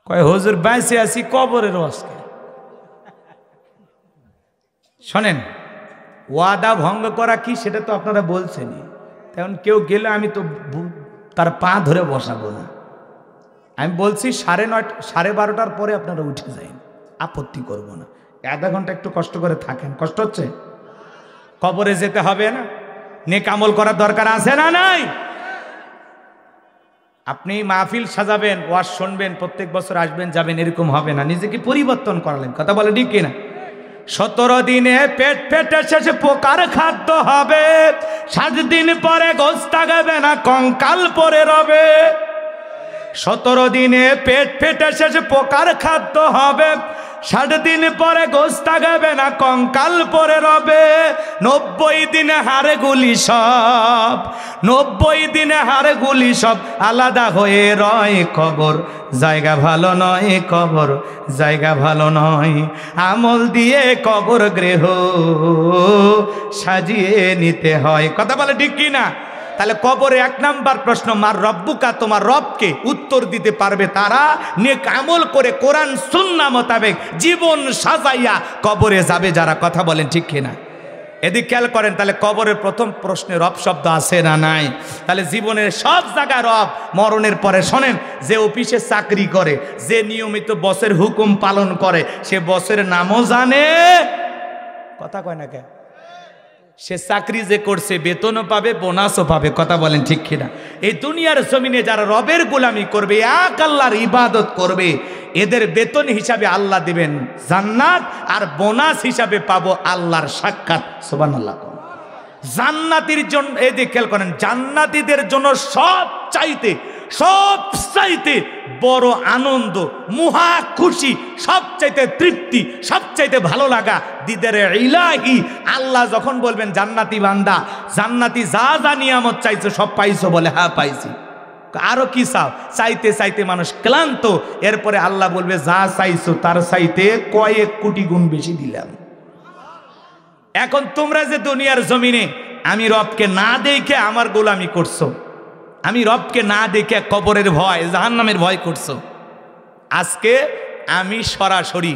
Speaker 1: কয় হুজুর বাইসে আছি কবরের ওয়াজকে। শোনেন, ওয়াদা ভঙ্গ করা কি সেটা তো আপনারা বলছেনই। তেমন কেউ গেলে আমি তো তার পা ধরে বসাবো না। আমি বলছি 9:30 12:30 পরে আপনারা উঠে যান, আপত্তি করব না। আধা ঘন্টা একটু কষ্ট করে থাকেন। কষ্ট হচ্ছে? কবরে যেতে হবে না? নেক আমল করার দরকার আছে না নাই? আপনি মাহফিল সাজাবেন, ওয়াজ শুনবেন, প্রত্যেক বছর আসবেন যাবেন, এরকম হবে না। নিজেকে পরিবর্তন করালেন। কথা বলে ঠিক কিনা? 17 দিনে পেট পেটে শেষে পোকার খাদ্য হবে, 7 দিন পরে গোস্ত থাকবে না, কঙ্কাল পরে রবে। 17 দিনে পেট পেটে শেষে পোকার খাদ্য হবে, 7 দিন পরে গোস্ত থাকবে না, কঙ্কাল পরে রবে। 90 দিনে হাড় গুলি সব, 90 দিনে হাড় গুলি সব আলাদা হয়ে রয়। কবর জায়গা ভালো নয়, কবর জায়গা ভালো নয়। আমল দিয়ে কবর গৃহ সাজিয়ে নিতে হয়। কথা বলে ঠিক কি না? তাহলে কবরে 1 নাম্বার প্রশ্ন মার রব্বুকা, তোমার রবকে। উত্তর দিতে পারবে তারা নেক আমল করে কোরআন সুন্নাহ মোতাবেক জীবন সাজাইয়া কবরে যাবে যারা। কথা বলেন ঠিক কিনা? এদিক খেয়াল করেন। তাহলে কবরের প্রথম প্রশ্নে রব শব্দ আছে না নাই? তাহলে জীবনের সব জায়গায় রব। মরণের পরে শোনেন, যে অফিসে চাকরি করে, যে নিয়মিত বসের হুকুম পালন করে, সে বসের নামও জানে। কথা কয় না কে? সে চাকরি যে করছে বেতনও পাবে, বোনাসও পাবে। কথা বলেন ঠিক কিনা? এই দুনিয়ার জমিনে যারা রবের গোলামি করবে, এক আল্লাহর ইবাদত করবে, এদের বেতন হিসাবে আল্লাহ দিবেন জান্নাত, আর বোনাস হিসাবে পাবো আল্লাহর সাক্ষাৎ। সুবহানাল্লাহ। জান্নাতীর জন্য এই যে খেয়াল করেন, জান্নাতীদের জন্য সবচাইতে বড় আনন্দ, মহা খুশি, সবচাইতে তৃপ্তি, সবচাইতে ভালো লাগা দিদের ইলাহি। আল্লাহ যখন বলবেন জান্নাতি বান্দা, জান্নাতি যা যা নিয়ামত চাইছো সব পাইছো, বলে হ্যাঁ পাইছি। আরো কি চাও? চাইতে চাইতে মানুষ ক্লান্ত। এরপরে আল্লাহ বলবে যা চাইছো তার চাইতে কয়েক কোটি গুণ বেশি দিলাম। এখন তোমরা যে দুনিয়ার জমিনে আমি রবকে না দেখে আমার গোলামি করছো, আমি রবকে না দেখে কবরের ভয়, জাহান্নামের ভয় করছো, আজকে আমি সরাসরি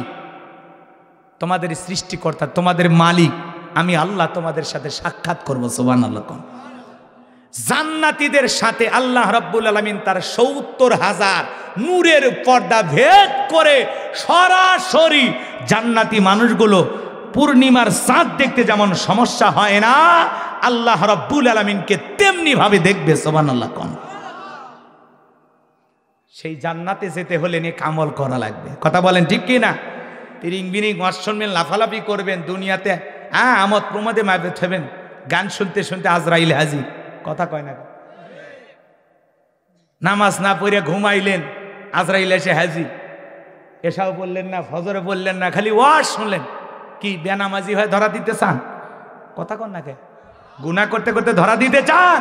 Speaker 1: তোমাদের সৃষ্টিকর্তা, তোমাদের মালিক, আমি আল্লাহ তোমাদের সাথে সাক্ষাৎ করবো। সুবহানাল্লাহ। জান্নাতীদের সাথে আল্লাহ রাব্বুল আলামিন তার ৭০,০০০ নূরের পর্দা ভেদ করে সরাসরি জান্নাতি মানুষগুলো পূর্ণিমার চাঁদ দেখতে যেমন সমস্যা হয় না, আল্লাহ রাব্বুল আলামিনকে তেমনি ভাবে দেখবে। সুবহানাল্লাহ। সেই জান্নাতে যেতে হলে নেক আমল করা লাগবে। কথা বলেন ঠিক কি না? তিরিং বিরিং ওয়াজ শুনবেন, লাফালাফি করবেন, দুনিয়াতে আমোদ প্রমোদে মাপে থাকবেন, গান শুনতে শুনতে আজরাইল হাজির। কথা কয় না? নামাজ না পড়ে ঘুমাইলেন, আজরাইল এসে হাজির। এসাও বললেন না, ফজরে বললেন না, খালি ওয়াজ শুনলেন। কি বেনামাজি হয়ে ধরা দিতে চান? কথা কন না কে? গুনাহ করতে করতে ধরা দিতে চান?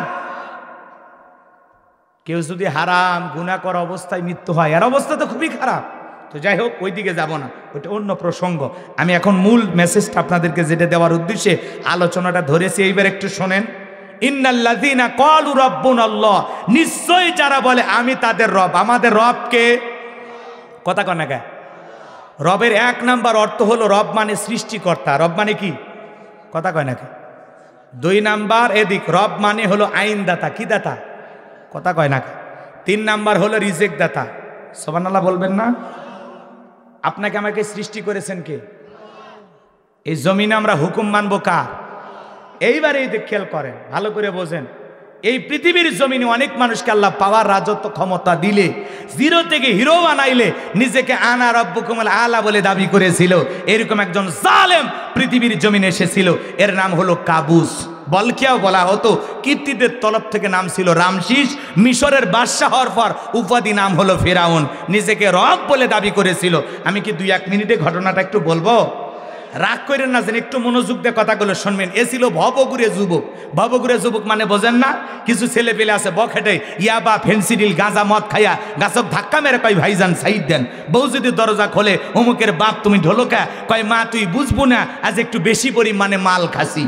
Speaker 1: কেউ যদি হারাম গুনাহ করা অবস্থায় মৃত্যু হয়, এর অবস্থা তো খুবই খারাপ। তো যাই হোক, ওই দিকে যাব না, ওইটা অন্য প্রসঙ্গ। আমি এখন মূল মেসেজটা আপনাদেরকে যেটা দেওয়ার উদ্দেশ্যে আলোচনাটা ধরেছি, এইবার একটু শোনেন। ইন্নাল্লাযীনা ক্বালু রাব্বুনাল্লাহ, নিশ্চয়ই যারা বলে আমি তাদের রব। আমাদের রবকে? কথা কন না কে? রবের এক নাম্বার অর্থ হলো রব মানে সৃষ্টিকর্তা। রব মানে কি? কথা কয় না কে? ২ নাম্বার এদিক, রব মানে হলো আইনদাতা। কি দাতা? কথা কয় না কে? ৩ নাম্বার হলো রিজেক দাতা। সুবহানাল্লাহ বলবেন না? আপনাকে আমাকে সৃষ্টি করেছেন কে? এই জমিনে আমরা হুকুম মানবো কার? এইবার এই দিক খেয়াল করেন, ভালো করে বোঝেন। এই পৃথিবীর জমিনে অনেক মানুষকে আল্লাহ পাওয়ার রাজত্ব ক্ষমতা দিলে, জিরো থেকে হিরো বানাইলে নিজেকে আনা রব্বুকুমুল আলা বলে দাবি করেছিল। এরকম একজন জালেম পৃথিবীর জমিনে এসেছিল, এর নাম হলো কাবুস। বলকিয়াও বলা হতো। কীর্তিদের তলব থেকে নাম ছিল রামশিস। মিশরের বাদশাহ হওয়ার পর উপাধি নাম হলো ফেরাউন। নিজেকে রব বলে দাবি করেছিল। আমি কি ২-১ মিনিটে ঘটনাটা একটু বলবো? রাগ করেন না, যেন একটু মনোযোগ দিয়ে কথাগুলো শুনবেন। এ ছিল ভবঘুরে যুবক। ভবঘুরে যুবক মানে বোঝেন না? কিছু ছেলে পেলে আছে বখেটে ইয়াবা ফেন্সিডিল গাঁজা মদ খাইয়া গাছক ধাক্কা মেরে কয় ভাইজান সাইড দেন। বউ যদি দরজা খোলে, অমুকের বাপ তুমি ঢোলকা, কয় মা তুই বুঝবো না, আজ একটু বেশি পরিমাণে মাল খাসি।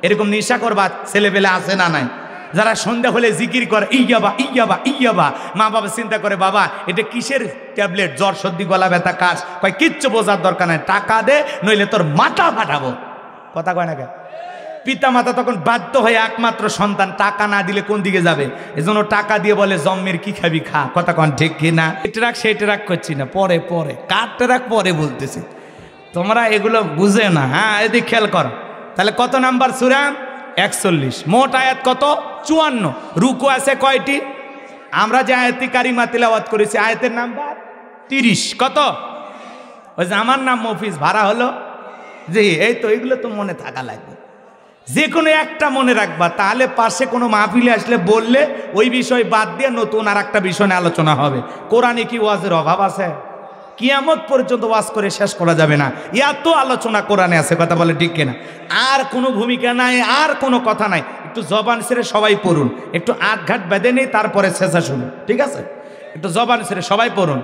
Speaker 1: এরকম নেশা করবা ছেলে পেলে আছে না নাই? যারা সন্ধ্যা হলে জিকির করে ইয়াবা ইয়াবা ইয়াবা, মা বাবা চিন্তা করে বাবা এটা কিসের ট্যাবলেট, জ্বর সর্দি গলা ব্যথা কাশ। কয় কিচ্ছু বোঝার দরকার নাই, টাকা দে নইলে তোর মাথা ফাটাবো। কথা কয় না কে? পিতা মাতা তখন বাধ্য হয়ে একমাত্র সন্তান, টাকা না দিলে কোন দিকে যাবে? এজন্য টাকা দিয়ে বলে জম্মের কি খাবি খা। কথা কন ঠিক কিনা? এটা রাখ সেটা রাখ করছি না, পরে পরে কাটতে রাখ পরে বলতেছি। তোমরা এগুলো বুঝে না। হ্যাঁ এদিক খেয়াল কর। তাহলে কত নাম্বার সূরা? ৪১। মোট আয়াত কত? ৫৪। রুকু আছে কয়টি? আমরা যে আয়াতি কারিমা তিলাওয়াত করেছি আয়াতের নাম্বার ৩০। কত? ওই যে আমার নাম মফিজ, ভাড়া হলো জি। এই তো এগুলো তো মনে থাকা লাগবে, যে কোনো একটা মনে রাখবা, তাহলে পাশে কোনো মাহফিলে আসলে বললে ওই বিষয় বাদ দিয়ে নতুন আর একটা বিষয় নিয়ে আলোচনা হবে। কোরআনে কি ওয়াজের অভাব আছে? কিয়ামত পর্যন্ত ওয়াজ করে শেষ করা যাবে না, এত আলোচনা কোরআনে আছে। কথা বলে ঠিক কিনা? আর কোনো ভূমিকা নাই, আর কোনো কথা নাই। একটু জবান ছেড়ে সবাই পড়ুন, একটু আটঘাট বেঁধে নেই, তারপরে শেষা শুনুন, ঠিক আছে? একটু জবান ছেড়ে সবাই পড়ুন।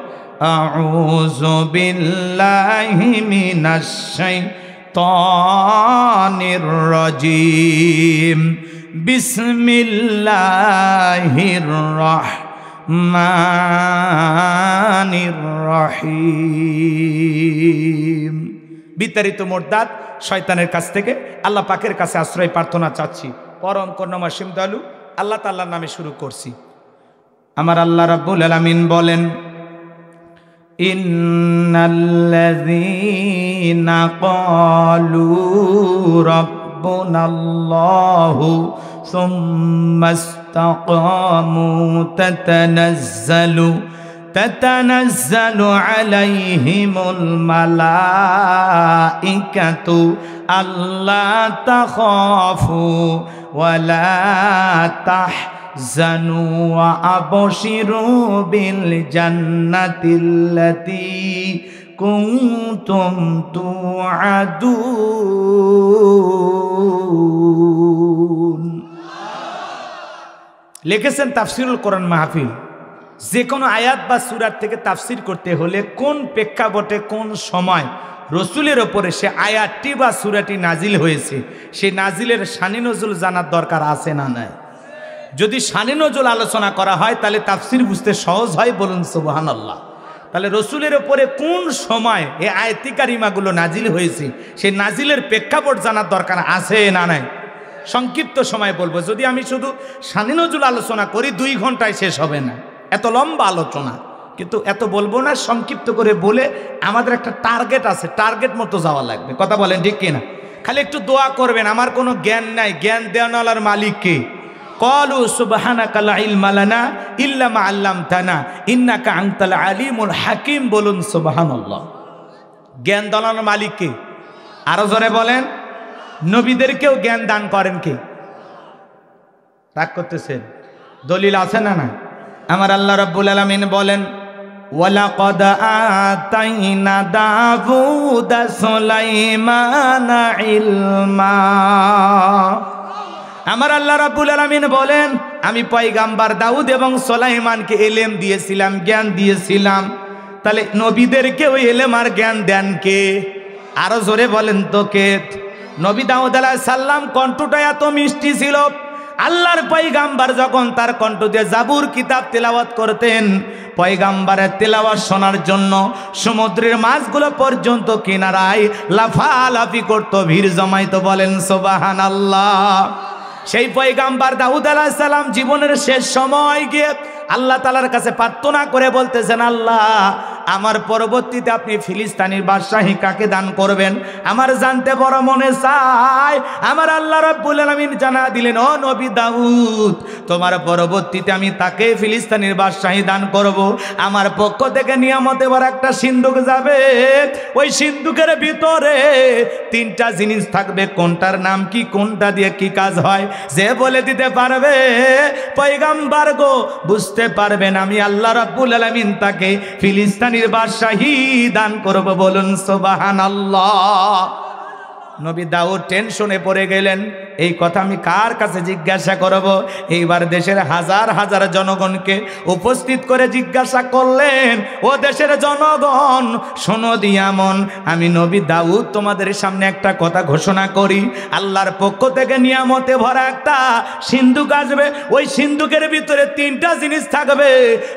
Speaker 1: আউযু বিল্লাহি মিনাশ শাইতানির রাজিম, বিসমিল্লাহির রাহমানির রহিম। বিতাড়িত মোরদাদ শয়তানের কাছ থেকে আল্লাহ পাকের কাছে আশ্রয় প্রার্থনা চাচ্ছি। পরম করুণাময় অসীম দয়ালু আল্লাহ তাআলার নামে শুরু করছি। আমার আল্লাহ রাব্বুল আলামিন বলেন, ইন্নাল্লাযীনা ক্বালু রাব্বুনাল্লাহু সুম্মাস্তাকামু তাতানাজ্জালু আলাইহিমুল মালাইকাতু আল্লা তাখাফু ওয়ালা তাহজানু ওয়া আবশিরু বিল জান্নাতিল্লাতী কুনতুম তুআদুন। লিখেছেন তাফসিরুল কোরআন মাহফিল, যে কোনো আয়াত বা সূরার থেকে তাফসির করতে হলে কোন প্রেক্ষাপটে কোন সময় রসুলের ওপরে সে আয়াতটি বা সূরাটি নাজিল হয়েছে, সেই নাজিলের শানে নজুল জানার দরকার আছে না নাই? যদি শানে নজুল আলোচনা করা হয় তাহলে তাফসির বুঝতে সহজ হয়, বলুন সুবহানাল্লাহ। তাহলে রসুলের ওপরে কোন সময় এই আয়াতি কারিমাগুলো নাজিল হয়েছে সেই নাজিলের প্রেক্ষাপট জানার দরকার আছে না নাই? সংক্ষিপ্ত সময় বলবো, যদি আমি শুধু শানে নজুল আলোচনা করি 2 ঘন্টায় শেষ হবে না, এত লম্বা আলোচনা। কিন্তু এত বলবো না, সংক্ষিপ্ত করে বলে আমাদের একটা টার্গেট আছে, টার্গেট মতো যাওয়া লাগবে। কথা বলেন ঠিক কিনা? খালি একটু দোয়া করবেন, আমার কোনো জ্ঞান নাই, জ্ঞান দেওয়ার মালিক কে? ক্বালু সুবহানাকা লা ইলমা লানা ইল্লা মা আল্লামতানা ইন্নাকা আনতাল আলিমুল হাকিম, বলুন সুবহানাল্লাহ। জ্ঞান দেওয়ার মালিক কে? আরো জোরে বলেন। নবীদেরকেও জ্ঞান দান করেন কে? রাগ করতেছেন? দলিল আছে না না? আমার আল্লাহ রাব্বুল আলামিন বলেন, ওয়ালাকাদ আতাইনা দাউদা সুলাইমানা ইলমা। আমার আল্লাহ রাব্বুল আলামিন বলেন, আমি পয়গাম্বার দাউদ এবং সুলাইমানকে ইলম দিয়েছিলাম, জ্ঞান দিয়েছিলাম। তাহলে নবীদেরকেও ইলম আর জ্ঞান দেন কে? আরো জোরে বলেন তো কে? নবী দাউদ আলাইহিস সালাম কণ্ঠটা এত মিষ্টি ছিল, আল্লাহর পয়গাম্বার যখন তার কণ্ঠ দিয়ে জাবুর কিতাব তেলাওয়াত করতেন, পয়গাম্বারের তেলাওয়াত শোনার জন্য সমুদ্রের মাছগুলো পর্যন্ত কিনারায় লাফালাফি করতো, ভিড় জমাইতো, বলেন সুবহানাল্লাহ। সেই পয়গাম্বার দাউদ আলাইহিস সালাম জীবনের শেষ সময় গিয়ে আল্লাহ তাআলার কাছে প্রার্থনা করে বলতেছেন, আল্লাহ আমার পরবর্তীতে আপনি ফিলিস্তিনের বাদশাহী কাকে দান করবেন? আমার জানতে বড় মনে চায়। আমার আল্লাহ রাব্বুল আলামিন জানা দিলেন, ও নবী দাউদ, তোমার পরবর্তীতে আমি তাকে ফিলিস্তিনের বাদশাহী দান করব। আমার পক্ষ থেকে নিয়ামতে বড় একটা সিন্ধুক যাবে, ওই সিন্ধুকের ভিতরে 3টা জিনিস থাকবে, কোনটার নাম কি, কোনটা দিয়ে কি কাজ হয়, যে বলে দিতে পারবে পয়গাম্বার গো বুঝতে পারবেন আমি আল্লাহ রাব্বুল আলামিন তাকে ফিলিস্তিনের বাদশাহী দান করব, বলুন সুবহানাল্লাহ। নবী দাউদ টেনশনে পড়ে গেলেন, এই কথা আমি কার কাছে জিজ্ঞাসা করব? এইবার দেশের হাজার হাজার জনগণকে উপস্থিত করে জিজ্ঞাসা করলেন, ও দেশের জনগণ শোনো দিয়ামন, আমি নবী দাউদ তোমাদের সামনে একটা কথা ঘোষণা করি, আল্লাহর পক্ষ থেকে নিয়ামতে ভরা একটা সিন্ধুক আসবে, ওই সিন্ধুকের ভিতরে 3টা জিনিস থাকবে,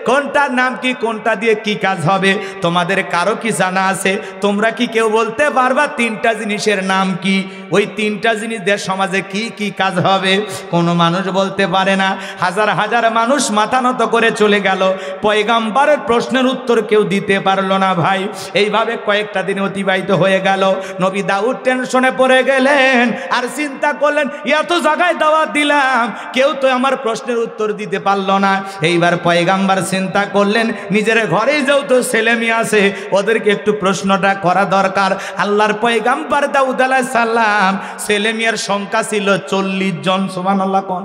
Speaker 1: কোনটার নাম কি, কোনটা দিয়ে কি কাজ হবে, তোমাদের কারো কি জানা আছে? তোমরা কি কেউ বলতে পারবা 3টা জিনিসের নাম কি? ওই 3টা জিনিস দিয়ে সমাজে কি কি কাজ হবে? কোনো মানুষ বলতে পারে না। হাজার হাজার মানুষ মাথা নত করে চলে গেল, পয়গাম্বরের প্রশ্নের উত্তর কেউ দিতে পারলো না। ভাই, এইভাবে কয়েকটা দিন অতিবাহিত হয়ে গেল। নবী দাউদ টেনশনে পড়ে গেলেন আর চিন্তা করলেন, এত জায়গায় দাওয়াত দিলাম, কেউ তো আমার প্রশ্নের উত্তর দিতে পারলো না। এইবার পয়গাম্বর চিন্তা করলেন, নিজের ঘরেই যেহেতু ছেলে মেয়ে আছে, ওদেরকে একটু প্রশ্নটা করা দরকার। আল্লাহর পয়গাম্বর দাউদ আলাইহিস সালাম ছেলে মেয়ের সংখ্যা ছিল 40 জন। সুবহানাল্লাহ কোন?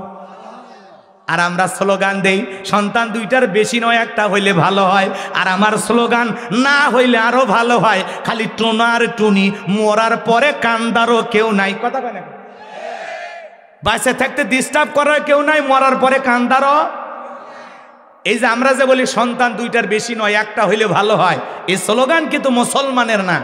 Speaker 1: আর আমরা স্লোগান দেই, সন্তান 2টার বেশি নয়, একটা হইলে ভালো হয়। আর আমার স্লোগান, না হইলে আরো ভালো হয়, খালি টোনার টুনি, মরার পরে কান্দারও কেউ নাই। কথা কয় না? বাঁচে থাকতে ডিস্টার্ব করার কেউ নাই, মরার পরে কান্দারও। এই যে আমরা যে বলি সন্তান 2টার বেশি নয়, একটা হইলে ভালো হয়, এই স্লোগান কিন্তু মুসলমানের না,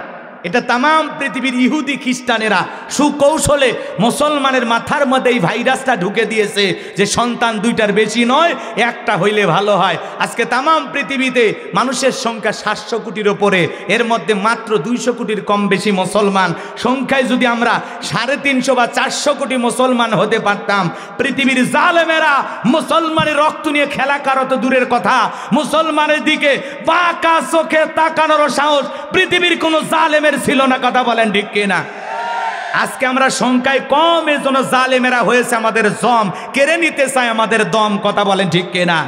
Speaker 1: এটা তামাম পৃথিবীর ইহুদি খ্রিস্টানেরা সুকৌশলে মুসলমানের মাথার মধ্যে এই ভাইরাসটা ঢুকে দিয়েছে যে সন্তান 2টার বেশি নয়, একটা হইলে ভালো হয়। আজকে তামাম পৃথিবীতে মানুষের সংখ্যা 700 কোটির ওপরে, এর মধ্যে মাত্র 200 কোটির কম বেশি মুসলমান। সংখ্যায় যদি আমরা 350 বা 400 কোটি মুসলমান হতে পারতাম, পৃথিবীর জালেমেরা মুসলমানের রক্ত নিয়ে খেলা কারো তো দূরের কথা, মুসলমানের দিকে বাঁকা চোখে তাকানোর সাহস পৃথিবীর কোনো জালেমের ছিল না। কথা বলেন ঠিক কিনা? আজকে আমরা সংখ্যায় কম, এর জন্য জালেমেরা হয়েছে আমাদের জম, কেড়ে নিতে চায় আমাদের দম। কথা বলেন ঠিক কিনা?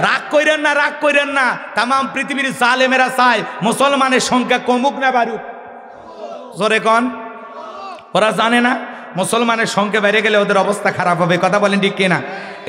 Speaker 1: রাগ কইরেন না, রাগ কইরেন না। তাম পৃথিবীর জালেমেরা চায় মুসলমানের সংখ্যা কমুক না বাড়ুক। জোরে কন। ওরা জানে না মুসলমানের সংখ্যা বেড়ে গেলে ওদের অবস্থা খারাপ হবে। কথা বলেন ঠিক কিনা?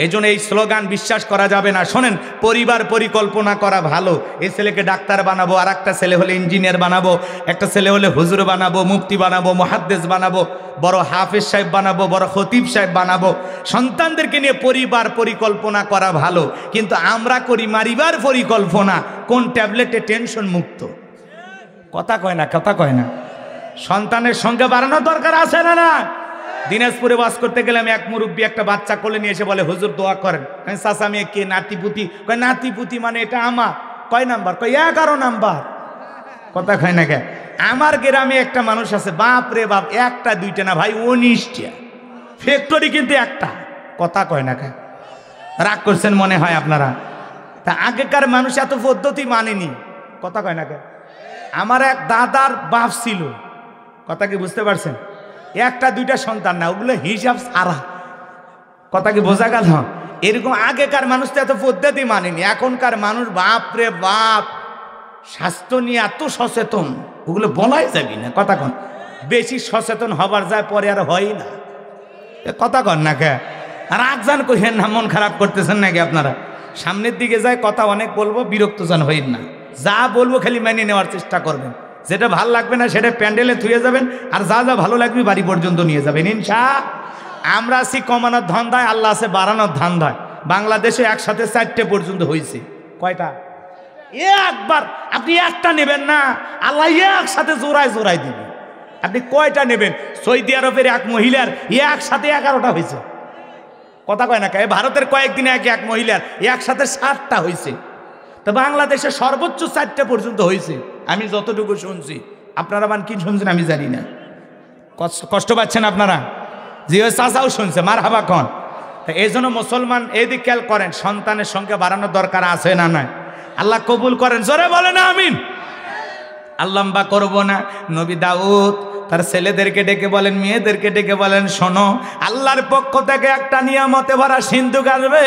Speaker 1: এই জন্য এই স্লোগান বিশ্বাস করা যাবে না। শোনেন, পরিবার পরিকল্পনা করা ভালো। এই ছেলেকে ডাক্তার বানাবো, আর একটা ছেলে হলে ইঞ্জিনিয়ার বানাবো, একটা ছেলে হলে হুজুর বানাবো, মুফতি বানাবো, মুহাদ্দিস বানাবো, বড় হাফেজ সাহেব বানাবো, বড় খতিব সাহেব বানাবো। সন্তানদেরকে নিয়ে পরিবার পরিকল্পনা করা ভালো, কিন্তু আমরা করি মারিবার পরিকল্পনা। কোন ট্যাবলেটে টেনশন মুক্ত? কথা কয় না, কথা কয় না। সন্তানের সংখ্যা বাড়ানোর দরকার আছে না? না। দিনাজপুরে বাস করতে গেলাম, এক মুরব্বী একটা বাচ্চা কোলে নিয়ে এসে বলে, হুজুর দোয়া করেন। চাচা মেয়ে কে? নাতিপুতি। কয় নাতিপুতি মানে এটা আমার। কয় নাম্বার? কয় 11 নাম্বার। কথা কয় না কে? আমার গ্রামে একটা মানুষ আছে, বাপ রে বাপ, একটা দুইটা না ভাই, 19টা ফ্যাক্টরি, কিন্তু একটা। কথা কয় না কে? রাগ করছেন মনে হয় আপনারা। তা আগেকার মানুষ এত পদ্ধতি মানেনি। কথা কয় না কে? আমার এক দাদার বাপ ছিল, কথা কি বুঝতে পারছেন? একটা দুইটা সন্তান না, ওগুলো হিসাব সারা। কথা কি বোঝা গেল? এরকম আগেকার মানুষ তো এত পদ্ধতি মানেনি। এখনকার মানুষ বাপ রে বাপ, স্বাস্থ্য নিয়ে এত সচেতন, ওগুলো বলাই যাবি না। কথা কন। বেশি সচেতন হবার যায়, পরে আর হয় না। কথা কন না কে? রাগ যান কইেন না, মন খারাপ করতেছেন নাকি আপনারা? সামনের দিকে যায় কথা অনেক বলবো, বিরক্ত যান হইন না। যা বলবো খালি মেনে নেওয়ার চেষ্টা করবেন। যেটা ভাল লাগবে না সেটা প্যান্ডেলে থুয়ে যাবেন, আর যা যা ভালো লাগবে বাড়ি পর্যন্ত নিয়ে যাবেন ইনশাআল্লাহ। আমরা আছি কমানোর ধান্দায়, আল্লাহ আছে বাড়ানোর ধান্দায়। বাংলাদেশে একসাথে 4টে পর্যন্ত হয়েছে। কয়টা? একবার আপনি একটা নেবেন না, আল্লাহ একসাথে জোড়ায় জোড়ায় দিবেন। আপনি কয়টা নেবেন? সৌদি আরবের এক মহিলার একসাথে 11টা হয়েছে। কথা কয় না কে? ভারতের কয়েকদিনে এক মহিলার একসাথে 7টা হয়েছে। তো বাংলাদেশে সর্বোচ্চ 4টে পর্যন্ত হয়েছে আমি যতটুকু শুনছি। আপনারা মান কি শুনছেন আমি জানি না। কষ্ট পাচ্ছেন আপনারা? জি, ওই চাচাও শুনছে, মার হাবা কন। তা এই জন্য মুসলমান এইদিক খেয়াল করেন, সন্তানের সংখ্যা বাড়ানোর দরকার আছে না নাই? আল্লাহ কবুল করেন, জোরে বলে না আমিন। আল্লাহ বা করবো না। নবী দাউদ তার ছেলেদেরকে ডেকে বলেন, মেয়েদেরকে ডেকে বলেন, শোনো, আল্লাহর পক্ষ থেকে একটা নিয়ামতে ভরা সিন্ধুক আসবে।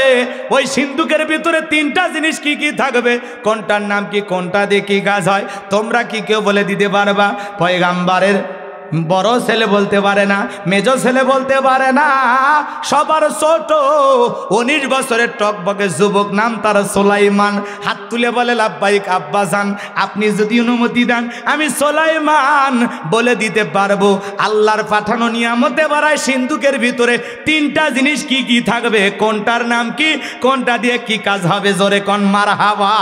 Speaker 1: ওই সিন্ধুকের ভিতরে 3টা জিনিস কি কি থাকবে? কোনটার নাম কি? কোনটা দিয়ে কি কাজ হয়? তোমরা কি কেউ বলে দিতে পারবা? পয়গাম্বরের বড় ছেলে বলতে পারে না, মেজো ছেলে বলতে পারে না, সবার ছোট 19 বছরের টকবকে যুবক, নাম তার সুলাইমান। হাত তুলে বলে, লাব্বাইক আব্বাজান, আপনি যদি অনুমতি দেন আমি সুলাইমান বলে দিতে পারবো। আল্লাহর পাঠানো নিয়ামতে ভরা সিন্ধুকের ভিতরে 3টা জিনিস কি কি থাকবে? কোনটার নাম কি? কোনটা দিয়ে কি কাজ হবে? জোরে কোন মারহাবা।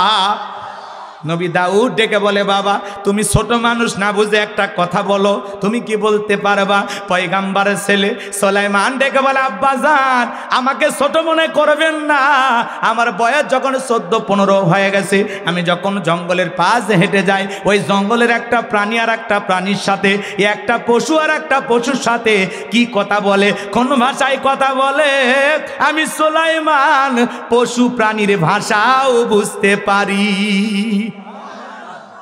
Speaker 1: নবী দাউদ ডেকে বলে, বাবা তুমি ছোট মানুষ, না বুঝে একটা কথা বলো, তুমি কি বলতে পারবা? পয়গাম্বরের ছেলে সুলাইমান ডেকে বলে, আব্বাজান আমাকে ছোট মনে করবেন না, আমার বয়স যখন 14-15 হয়ে গেছে, আমি যখন জঙ্গলের পাশ হেঁটে যাই, ওই জঙ্গলের একটা প্রাণী আর একটা প্রাণীর সাথে, একটা পশু আর একটা পশুর সাথে কি কথা বলে, কোন ভাষায় কথা বলে, আমি সুলাইমান পশু প্রাণীর ভাষাও বুঝতে পারি।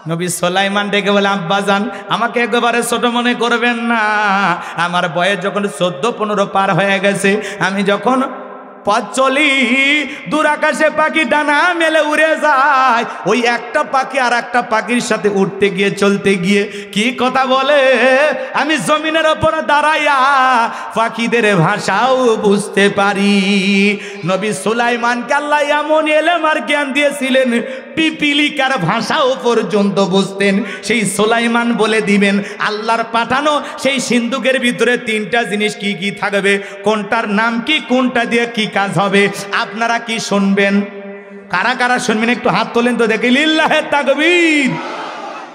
Speaker 1: নবী সুলাইমান ডেকে বলে, আব্বাজান আমাকে একেবারে ছোট মনে করবেন না, আমার বয়স যখন 14-15 পার হয়ে গেছে, আমি যখন পথ চলি, দূর আকাশে পাখি ডানা মেলে উড়ে যায়, ওই একটা পাখি আর একটা পাখির সাথে উঠতে গিয়ে চলতে গিয়ে কি কথা বলে, আমি জমিনের ওপর দাঁড়াইয়া পাখিদের ভাষাও বুঝতে পারি। নবী সুলাইমানকে আল্লাহ এমন এলেম আর জ্ঞান দিয়েছিলেন, পিপিলিকার ভাষাও পর্যন্ত বুঝতেন। সেই সুলাইমান বলে দিবেন আল্লাহর পাঠানো সেই সিন্ধুকের ভিতরে 3টা জিনিস কি কি থাকবে, কোনটার নাম কি, কোনটা দিয়ে কি কাজ হবে। আপনারা কি শুনবেন? কারা কারা শুনবেন একটু হাত তোলেন তো দেখি। লিল্লাহে তাকবীর।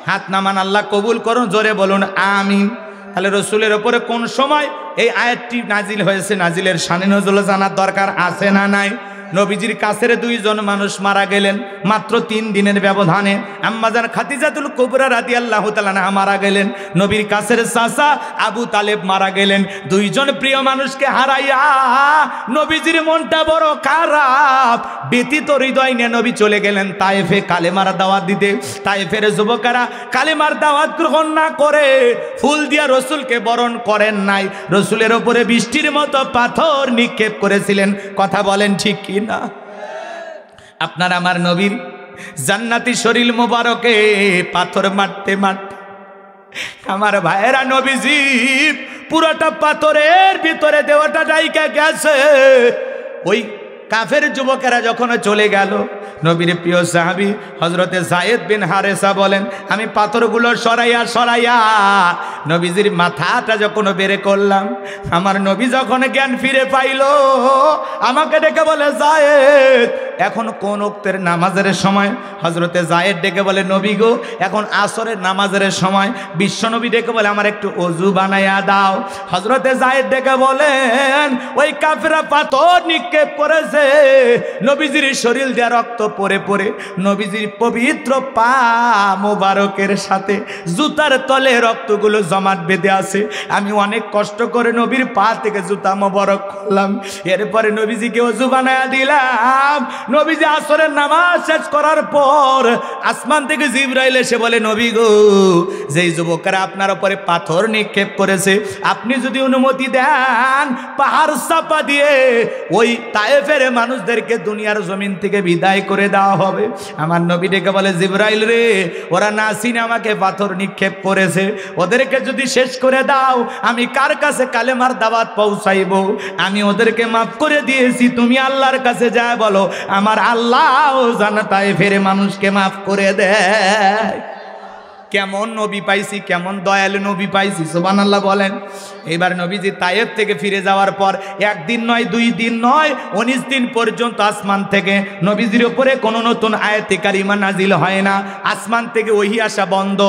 Speaker 1: হাত নামান, আল্লাহ কবুল করুন, জোরে বলুন আমিন। তাহলে রসুলের ওপরে কোন সময় এই আয়াতটি নাজিল হয়েছে, নাজিলের শানে নজুল জানার দরকার আছে না নাই? নবীজির কাছের দুইজন মানুষ মারা গেলেন মাত্র 3 দিনের ব্যবধানে। আম্মাজান খাদিজাতুল কুবরা রাদিয়াল্লাহু তাআলা আনহা মারা গেলেন, নবীর কাছের চাচা আবু তালেব মারা গেলেন। দুইজন প্রিয় মানুষকে হারাইয়া নবীজির মনটা বড় খারাপ, ব্যথিত হৃদয় নিয়ে নবী চলে গেলেন তায়েফে কালেমার দাওয়াত দিতে। তায়েফের যুবকেরা কালেমার দাওয়াত গ্রহণ না করে ফুল দিয়া রসুলকে বরণ করেন নাই, রসুলের ওপরে বৃষ্টির মতো পাথর নিক্ষেপ করেছিলেন। কথা বলেন ঠিক কি না? আপনার আমার নবীর জান্নাতি শরীর মোবারকে পাথর মারতে মারতে আমার ভাইয়েরা নবীজি পুরোটা পাথরের ভিতরে দেওয়াটা ডাইকা গেছে। ওই কাফের যুবকেরা যখন চলে গেল, নবীর প্রিয় সাহাবী হযরতে যায়েদ বিন হারেসা বলেন, আমি পাথরগুলো সরাইয়া সরাইয়া নবীজির মাথাটা যখন বেরে করলাম, আমার নবী যখন জ্ঞান ফিরে পাইল আমাকে ডেকে বলে, যায়েদ এখন কোন ওক্তের নামাজের সময়? হযরতে যায়েদ ডেকে বলে, নবী গো এখন আসরের নামাজের সময়। বিশ্বনবী ডেকে বলে, আমার একটু ওযু বানাইয়া দাও। হযরতে যায়েদ ডেকে বলেন, ওই কাফেররা পাথর নিক্ষেপ করেছে, নবীজির শরীর দিয়ে রক্ত পড়ে পড়ে নবীজির পবিত্র পা মোবারকের সাথে জুতার তলে রক্তগুলো জমাট বেঁধে আছে। আমি অনেক কষ্ট করে নবীর পা থেকে জুতা মোবারক করলাম, এরপরে নবীজিকে ওযু বানায়া দিলাম। নবীজি আসরের নামাজ শেষ করার পর আসমান থেকে জিবরাইল এসে বলে, নবী গো যেই যুবকেরা আপনার উপরে পাথর নিক্ষেপ করেছে, আপনি যদি অনুমতি দেন পাহাড় চাপা দিয়ে ওই তায়েফের মানুষদেরকে দুনিয়ার জমিন থেকে বিদায় করে দেওয়া হবে। আমার নবী ডেকে বলে, জিবরাইল রে, ওরা না চিনে আমাকে পাথর নিক্ষেপ করেছে, ওদেরকে যদি শেষ করে দাও আমি কার কাছে কালেমার দাওয়াত পৌঁছাইব? আমি ওদেরকে মাফ করে দিয়েছি, তুমি আল্লাহর কাছে যা বলো, আমার আল্লাহ জান্নাতে ফেরে মানুষকে মাফ করে দেয়। কেমন নবী পাইছি, কেমন দয়ালু নবী পাইছি, সুবহানাল্লাহ বলেন। এবার নবীজি তায়েফ থেকে ফিরে যাওয়ার পর 1 দিন নয় 2 দিন নয় 19 দিন পর্যন্ত আসমান থেকে নবীজির উপরে কোনো নতুন আয়াতে কারিমা নাজিল হয় না, আসমান থেকে ওহী আসা বন্ধ।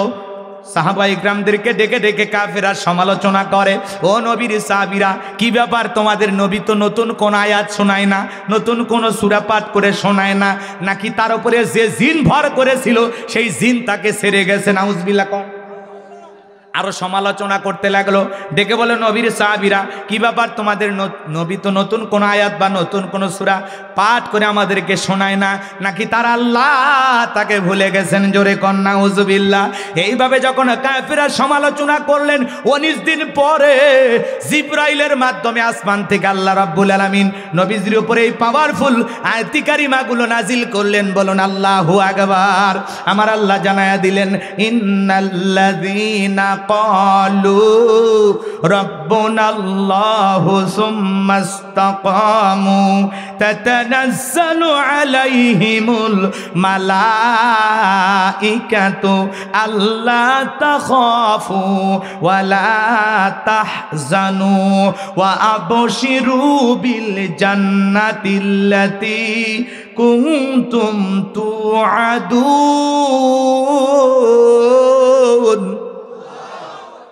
Speaker 1: সাহাবা ইকরামদেরকে ডেকে ডেকে কাফেররা সমালোচনা করে, ও নবীর সাহাবীরা কি ব্যাপার, তোমাদের নবী তো নতুন কোন আয়াত শোনায় না, নতুন কোন সূরা পাঠ করে শোনায় না, নাকি তার উপরে যে জিন ভর করেছিল সেই জিন তাকে ছেড়ে গেছে? নাউজুবিল্লাহ। আরো সমালোচনা করতে লাগলো, ডেকে বলে, নবীর সাহাবীরা কি ব্যাপার, তোমাদের নবী তো নতুন কোন আয়াত বা নতুন কোন সূরা পাঠ করে আমাদেরকে শোনায় না, নাকি তার আল্লাহ তাকে ভুলে গেছেন? জোরে কন্যা নাউজুবিল্লাহ। এইভাবে যখন কাফেররা সমালোচনা করলেন, 19 দিন পরে জিবরাইলের মাধ্যমে আসমান থেকে আল্লাহ রাব্বুল আলামিন নবীজির উপরে এই পাওয়ারফুল আয়াতি কারিমাগুলো নাজিল করলেন। বলুন আল্লাহু আকবার। আমার আল্লাহ জানায়া দিলেন, ইন্নাল্লাযীনা قالوا ربنا الله ثم استقاموا تتنزل عليهم الملائكة ألا تخافوا ولا تحزنوا وأبشروا بالجنة التي كنتم توعدون।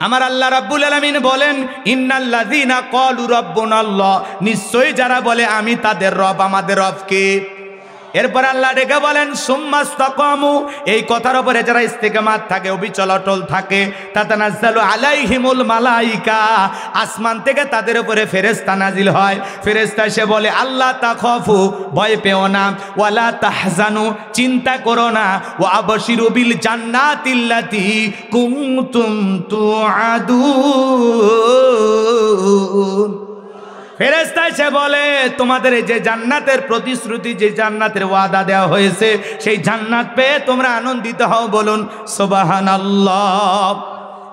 Speaker 1: আমার আল্লাহ রাব্বুল আলামিন বলেন, ইন্নাল্লাযীনা ক্বালু রাব্বুনাল্লাহ, নিশ্চয়ই যারা বলে আমি তাদের রব, আমাদের রব কে? এরপর আল্লাহ ডেকে বলেন, সুম্মাস্তাকামু, এই কথার উপরে যারা ইস্তেকামাত থাকে, অবিচল অটল থাকে, তাতানাজ্জালু আলাইহিমুল মালাইকা, আসমান থেকে তাদের উপরে ফেরেশতা নাজিল হয়। ফেরেশতা এসে বলে, আল্লাহ তাখাফু, ভয় পেও না, ওয়ালা তাহজানু, চিন্তা করো না, ওয়া আবশিরু বিল জান্নাতিল্লাতী কুনতুম তুআদুন। ফেরেশতা এসে বলে, তোমাদের এই যে জান্নাতের প্রতিশ্রুতি, যে জান্নাতের ওয়াদা দেওয়া হয়েছে, সেই জান্নাত পেয়ে তোমরা আনন্দিত হও। বলুন সুবহানাল্লাহ।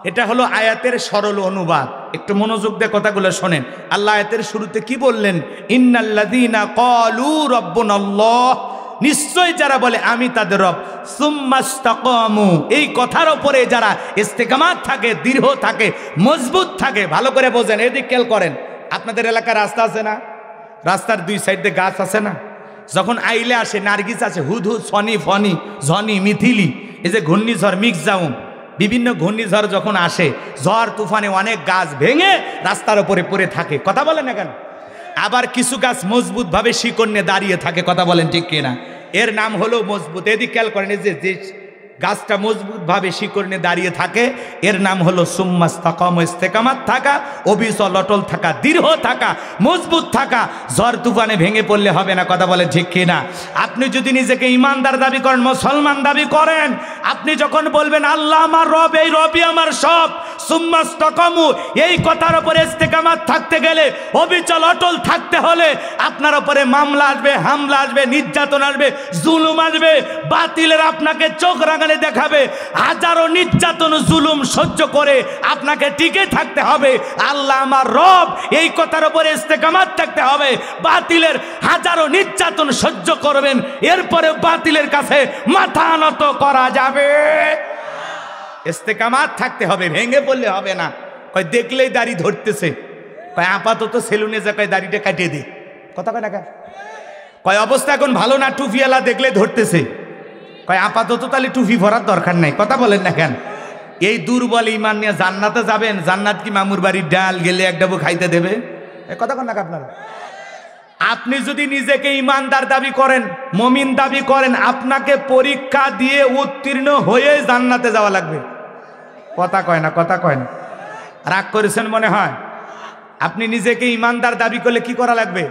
Speaker 1: এটা হলো আয়াতের সরল অনুবাদ। একটু মনোযোগ দিয়ে কথাগুলো শোনেন। আল্লাহ আয়াতের শুরুতে কি বললেন? ইন্নাল্লাযীনা ক্বালু রাব্বুনাল্লাহ, নিশ্চয় যারা বলে আমি তাদের রব, সুম্মাস্তাকামু, এই কথার উপরে যারা ইস্তেকামাত থাকে, দৃঢ় থাকে, মজবুত থাকে। ভালো করে বোঝেন, এদিক খেয়াল করেন। আপনাদের এলাকার রাস্তা আছে না? রাস্তার 2 সাইডে গাছ আছে না? যখন আইলে আসে, নার্গিস আছে, হুদহুদ, সনি, ফনি, ঝনি, মিথিলি, এই যে ঘূর্ণিঝড়, মিক্সজাউন, বিভিন্ন ঘূর্ণিঝড় যখন আসে, ঝড় তুফানে অনেক গাছ ভেঙে রাস্তার উপরে পড়ে থাকে। কথা বলে না কেন? আবার কিছু গাছ মজবুত ভাবে শিকড় নিয়ে দাঁড়িয়ে থাকে, কথা বলেন ঠিক কিনা? এর নাম হলো মজবুত। এদিকে খেয়াল করেন, যে গাছটা মজবুত ভাবে শিকড় নিয়ে দাঁড়িয়ে থাকে এর নাম হলো সুম্মাস্তাকাম, ইস্তেকামাত থাকা, অবিচল অটল থাকা, দৃঢ় থাকা, মজবুত থাকা। ঝড় তুফানে ভেঙে পড়লে হবে না, কথা বলে ঠিক কিনা? আপনি যদি নিজেকে ইমানদার দাবি করেন, মুসলমান দাবি করেন, আপনি যখন বলবেন আল্লাহ আমার রব, এই রবই আমার সব, সুম্মাস্তাকামু, এই কথার উপরে ইস্তেকামাত থাকতে গেলে, অবিচল অটল থাকতে হলে আপনার উপরে মামলা আসবে, হামলা আসবে, নির্যাতন আসবে, জুলুম আসবে, বাতিলের আপনাকে চোখ রাঙানি দেখাবে, হাজারো নির্যাতন জুলুম সহ্য করে আপনাকে টিকে থাকতে হবে। আল্লাহ আমার রব, এই কথার উপরে ইস্তেকামাত থাকতে হবে। বাতিলের হাজারো নির্যাতন সহ্য করবেন, এরপরে বাতিলের কাছে মাথা নত করা যাবে। ইস্তেকামাত থাকতে হবে, ভেঙে পড়লে হবে না। কয় দেখলেই দাড়ি ধরতেছে, কয় আপাতত সেলুনে যা, কয় দাড়িটা কাটিয়ে দে, কথা কয় না। কয় অবস্থা এখন ভালো না, টুপিওয়ালা দেখলে ধরতেছে, কয় আপাতত তাহলে টুপি ভরার দরকার নাই, কথা বলেন না কেন? এই দুর্বল ঈমান নিয়ে জান্নাতে যাবেন? জান্নাত কি মামুর বাড়ির ডাল গেলে এক ডাবু খাইতে দেবে? কথা কন না আপনারা? আপনি যদি নিজেকে ইমানদার দাবি করেন, মুমিন দাবি করেন, আপনাকে পরীক্ষা দিয়ে উত্তীর্ণ হয়ে জান্নাতে যাওয়া লাগবে, কথা কয় না? কথা কয় না? রাগ করেছেন মনে হয়? আপনি নিজেকে ইমানদার দাবি করলে কি করা লাগবে?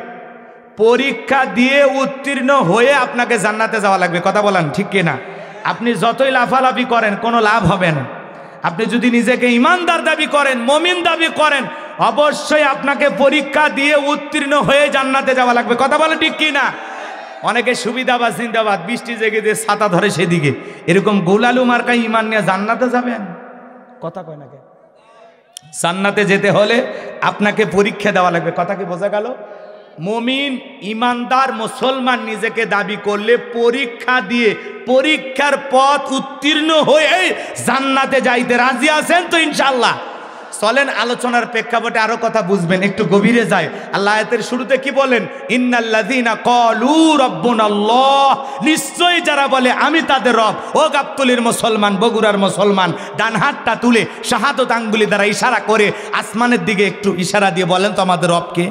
Speaker 1: পরীক্ষা দিয়ে উত্তীর্ণ হয়ে আপনাকে জান্নাতে যাওয়া লাগবে, কথা বলেন ঠিক কিনা? আপনি যতই লাফালাফি করেন কোনো লাভ হবে না। আপনি যদি নিজেকে ইমানদার দাবি করেন, মুমিন দাবি করেন, অবশ্যই আপনাকে পরীক্ষা দিয়ে উত্তীর্ণ হয়ে জান্নাতে যাওয়া লাগবে, কথা বলেন ঠিক কিনা? অনেকে সুবিধাবাদ জিন্দাবাদ, বৃষ্টি জেগে দিয়ে ছাতা ধরে সেদিকে, এরকম গোলালু মার্কা ইমান নিয়ে জান্নাতে যাবেন, কথা কয় না? জান্নাতে যেতে হলে আপনাকে পরীক্ষা দেওয়া লাগবে, কথা কি বোঝা গেল? মুমিন ইমানদার মুসলমান নিজেকে দাবি করলে পরীক্ষা দিয়ে, পরীক্ষার পথ উত্তীর্ণ হয়ে জান্নাতে যাইতে রাজি আছেন তো ইনশাআল্লাহ? চলেন আলোচনার প্রেক্ষাপটে আরো কথা বুঝবেন, একটু গভীরে যায়। আল্লাহ আয়াতের শুরুতে কি বলেন? ইন্নাল্লাযীনা ক্বালু রাব্বুনাল্লাহ, নিশ্চয়ই যারা বলে আমি তাদের রব। ও গাবতলীর মুসলমান, বগুড়ার মুসলমান, ডান হাতটা তুলে শাহাদত আঙ্গুলি দ্বারা ইশারা করে আসমানের দিকে একটু ইশারা দিয়ে বলেন তো আমাদের রবকে।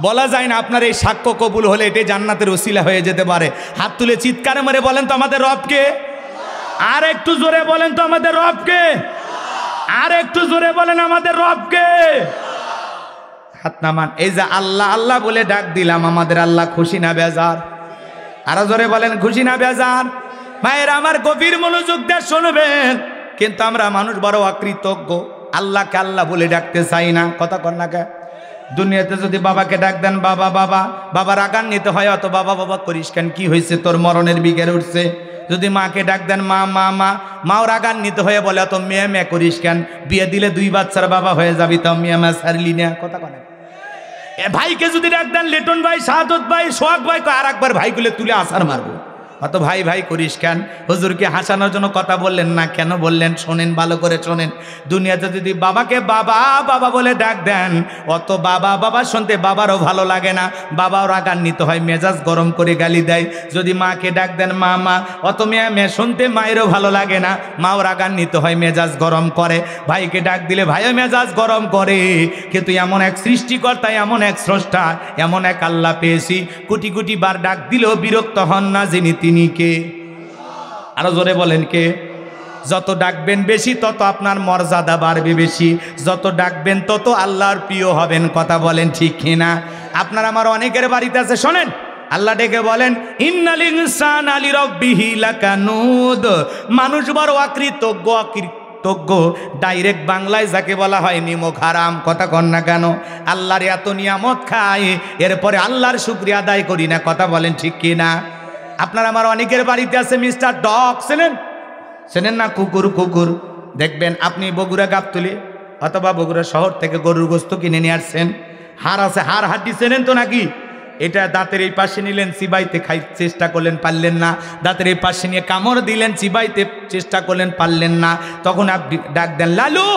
Speaker 1: বলা যায় না আপনার এই সাক্ষ্য কবুল হলে এটাই জান্নাতের ওসিলা হয়ে যেতে পারে। হাত তুলে চিৎকার মেরে বলেন তো আমাদের রবকে। আর একটু জোরে বলেন তো আমাদের রবকে। আর একটু জোরে বলেন আমাদের রবকে। হাত নামান। এই যে আল্লাহ আল্লাহ বলে ডাক দিলাম, আমাদের আল্লাহ খুশি না বেজার? আরো জোরে বলেন খুশি না বেজার? মায়ের আমার গভীর মনোযোগ দিয়ে শুনবেন। কিন্তু আমরা মানুষ বড় অকৃতজ্ঞ, আল্লাহকে আল্লাহ বলে ডাকতে চাই না, কথা কর না কে? দুনিয়াতে যদি বাবাকে ডাক দেন বাবা বাবা, বাবার আগান্বিত হয়, অত বাবা বাবা করিস কেন, কি হয়েছে তোর, মরণের বিঘের উঠছে। যদি মাকে ডাক দেন মা মা মা, মাও রাগান্বিত হয়ে বলে অত মেয়ে মেয়ে করিস কেন, বিয়ে দিলে 2 বাচ্চার বাবা হয়ে যাবি, তো মেয়ে মেয়ে সারলি না, কথা কয় না? এ ভাইকে যদি ডাক দেন লিটন ভাই, শাহাদত ভাই, সোহাগ ভাই, আর একবার ভাইগুলো তুলে আছাড় মারবো, অত ভাই ভাই করিস কেন? হুজুরকে হাসানোর জন্য কথা বললেন না, কেন বললেন শোনেন, ভালো করে শোনেন। দুনিয়াতে যদি বাবাকে বাবা বাবা বলে ডাক দেন, অত বাবা বাবা শুনতে বাবারও ভালো লাগে না, বাবাও রাগান্বিত হয়, মেজাজ গরম করে গালি দেয়। যদি মাকে ডাক দেন মা মা, অত মেয়ে মেয়ে শুনতে মায়েরও ভালো লাগে না, মাও রাগান্বিত হয়, মেজাজ গরম করে। ভাইকে ডাক দিলে ভাইও মেজাজ গরম করে। কিন্তু এমন এক সৃষ্টিকর্তা, এমন এক স্রষ্টা, এমন এক আল্লাহ পেয়েছি, কোটি কোটি বার ডাক দিলেও বিরক্ত হন না, যিনি তিনি কে? আরো জোরে বলেন কে? যত ডাকবেন বেশি তত আপনার মর্যাদা বাড়বে বেশি, যত ডাকবেন তত আল্লাহর প্রিয় হবেন, কথা বলেন ঠিক কিনা? আপনার আমার অনেকের বাড়িতে আছে, শোনেন আল্লাহ ডেকে বলেন ইন্নাল ইনসানা লিরাব্বিহি লাকানুদ, মানুষ বড় অকৃতজ্ঞ, অকৃতজ্ঞ ডাইরেক্ট বাংলায় যাকে বলা হয় নিমক হারাম, কথা কন না কেন? আল্লাহর এত নিয়ামত খাই, এরপরে আল্লাহর শুকরিয়া আদায় করি না, কথা বলেন ঠিক কিনা? আপনার আমার অনেকের বাড়িতে আছে মিস্টার ডগ, চেনেন? চেনেন না? কুকুর, কুকুর দেখবেন আপনি বগুড়া গাবতলী অথবা বগুড়া শহর থেকে গরুর গোস্ত কিনে নিয়ে আসছেন, হাড় আছে, হাড় হাড্ডি চেনেন তো নাকি? এটা দাঁতের এই পাশে নিলেন, চিবাইতে খাই চেষ্টা করলেন, পারলেন না। দাঁতের এই পাশে নিয়ে কামড় দিলেন, চিবাইতে চেষ্টা করলেন, পারলেন না। তখন আপনি ডাক দেন লালু,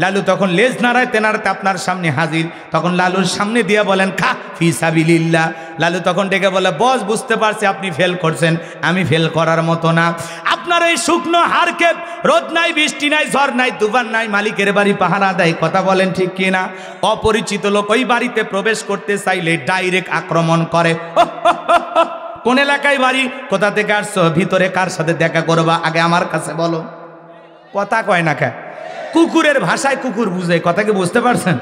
Speaker 1: লালু তখন লেজ নাড়ায়, তেনাড়াতে আপনার সামনে হাজির। তখন লালুর সামনে দিয়ে বলেন খা ফি সাবিলিল্লাহ, লালু তখন ডেকে বলে, বস বুঝতে পারছি আপনি ফেল করছেন, আমি ফেল করার মতো না। আপনার এই শুকনো হারকে রোদ নাই, বৃষ্টি নাই, ঝড় নাই, তুফান নাই, মালিকের বাড়ি পাহারা দেয়। কথা বলেন ঠিক কিনা? অপরিচিত লোক ওই বাড়িতে প্রবেশ করতে চাইলে ডাইরেক্ট আক্রমণ করে। কোন এলাকায় বাড়ি, কোথা থেকে আসছো, ভিতরে কার সাথে দেখা করবা, আগে আমার কাছে বলো। কথা কয় না কে? কুকুরের ভাষায় কুকুর বুঝে, কথা কি বুঝতে পারছেন?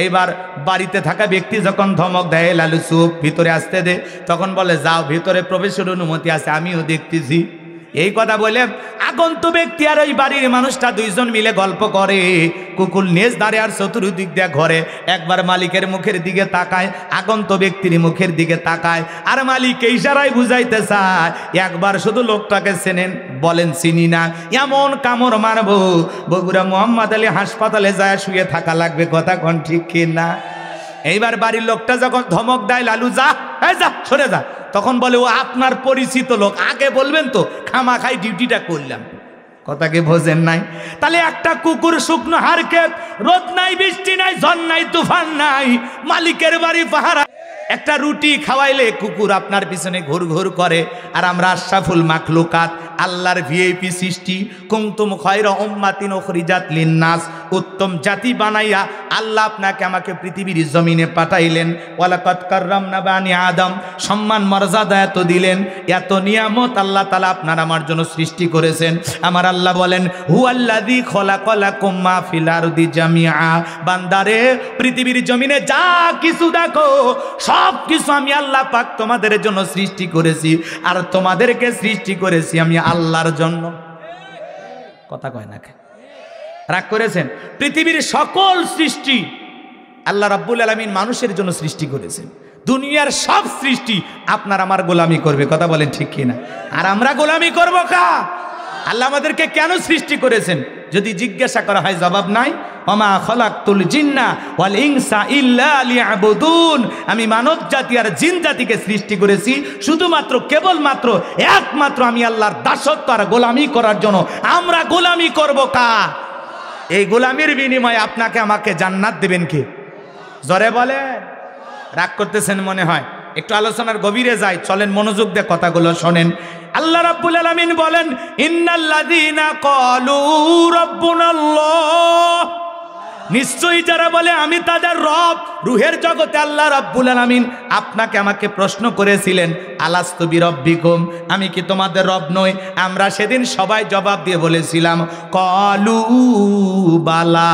Speaker 1: এইবার বাড়িতে থাকা ব্যক্তি যখন ধমক দেয়, লালু চুপ, ভিতরে আসতে দে, তখন বলে, যাও, ভিতরে প্রবেশের অনুমতি আছে, আমিও দেখতেছি। এই কথা বলে আগন্তুক ব্যক্তি আর ওই বাড়ির মানুষটা দুইজন মিলে গল্প করে। কুকুর নেজ দাঁড়ে আর চতুর্দিক দিয়ে ঘরে, একবার মালিকের মুখের দিকে তাকায়, আগন্তুক ব্যক্তির মুখের দিকে তাকায়, আর মালিক ইশারায় বুঝাইতে চায় একবার শুধু লোকটাকে চেনেন, বলেন চিনি না, এমন কামড় মারবো বগুড়া মোহাম্মদ আলী হাসপাতালে যায় শুয়ে থাকা লাগবে। কথা কোন ঠিক কিনা? এইবার বাড়ির লোকটা যখন ধমক দেয়, লালু যা, যা, সরে যা, তখন বলে, ও আপনার পরিচিত লোক, আগে বলবেন তো, খামাখাই ডিউটিটা করলাম। কথা কি বোঝেন নাই? তাহলে একটা কুকুর শুকনো হারকে রোদ নাই, বৃষ্টি নাই, ঝড় নাই, তুফান নাই, মালিকের বাড়ি পাহারা, একটা রুটি খাওয়াইলে কুকুর আপনার পিছনে ঘুর ঘুর করে। আর আমরা আশরাফুল মাখলুকাত, আল্লাহর ভিআইপি সৃষ্টি, কুনতুম খায়রা উম্মাতিন উখরিজাত লিন্নাস, উত্তম জাতি বানাইয়া আল্লাহ আপনাকে আমাকে পৃথিবীর জমিনে পাঠাইলেন। ওয়ালাকাদ কাররামনা বানি আদম, সম্মান মর্যাদা এত দিলেন, এত নিয়ামত আল্লাহ তাআলা আপনার আমার জন্য সৃষ্টি করেছেন। আমার আল্লাহ বলেন, হুয়াল্লাযী খলাকালাকুম মা ফিল আরদি জামিআ, বান্দারে পৃথিবীর জমিনে যা কিছু দেখো সব কিছু আমি আল্লাহ পাক তোমাদের জন্য সৃষ্টি করেছি, আর তোমাদেরকে সৃষ্টি করেছি আমি আল্লাহর জন্য। কথা কয় না কে? রাগ করেছেন? পৃথিবীর সকল সৃষ্টি আল্লাহ রাব্বুল আলামিন মানুষের জন্য সৃষ্টি করেছেন। দুনিয়ার সব সৃষ্টি আপনার আমার গোলামি করবে। কথা বলেন ঠিক কিনা? আর আমরা গোলামি করব কা? আল্লাহ আমাদেরকে কেন সৃষ্টি করেছেন যদি জিজ্ঞাসা করা হয়, জবাব নাই। ওমা খলাকতুল জিন্না ওয়াল ইনসা ইল্লা লিয়াবুদুন, আমি মানব জাতি আর জিন জাতিকে সৃষ্টি করেছি শুধুমাত্র, কেবলমাত্র, একমাত্র আমি আল্লাহর দাসত্ব আর গোলামি করার জন্য। আমরা গোলামি করব কা? এই গোলামির বিনিময়ে আপনাকে আমাকে জান্নাত দেবেন কে? জোরে বলে। রাগ করতেছেন মনে হয়, একটু আলোচনার গভীরে যাই, চলেন মনোযোগ দিয়ে কথাগুলো শোনেন। আল্লাহ রাব্বুল আলামিন বলেন, ইন্নাল্লাযীনা ক্বালু রাব্বুনাল্লাহ, নিশ্চয়ই যারা বলে আমি তাদের রব, রুহের জগতে আল্লাহ রাব্বুল আলামিন আপনাকে আমাকে প্রশ্ন করেছিলেন, আলাস্তু বিরব্বিকুম, আমি কি তোমাদের রব নই? আমরা সেদিন সবাই জবাব দিয়ে বলেছিলাম, ক্বালু বালা,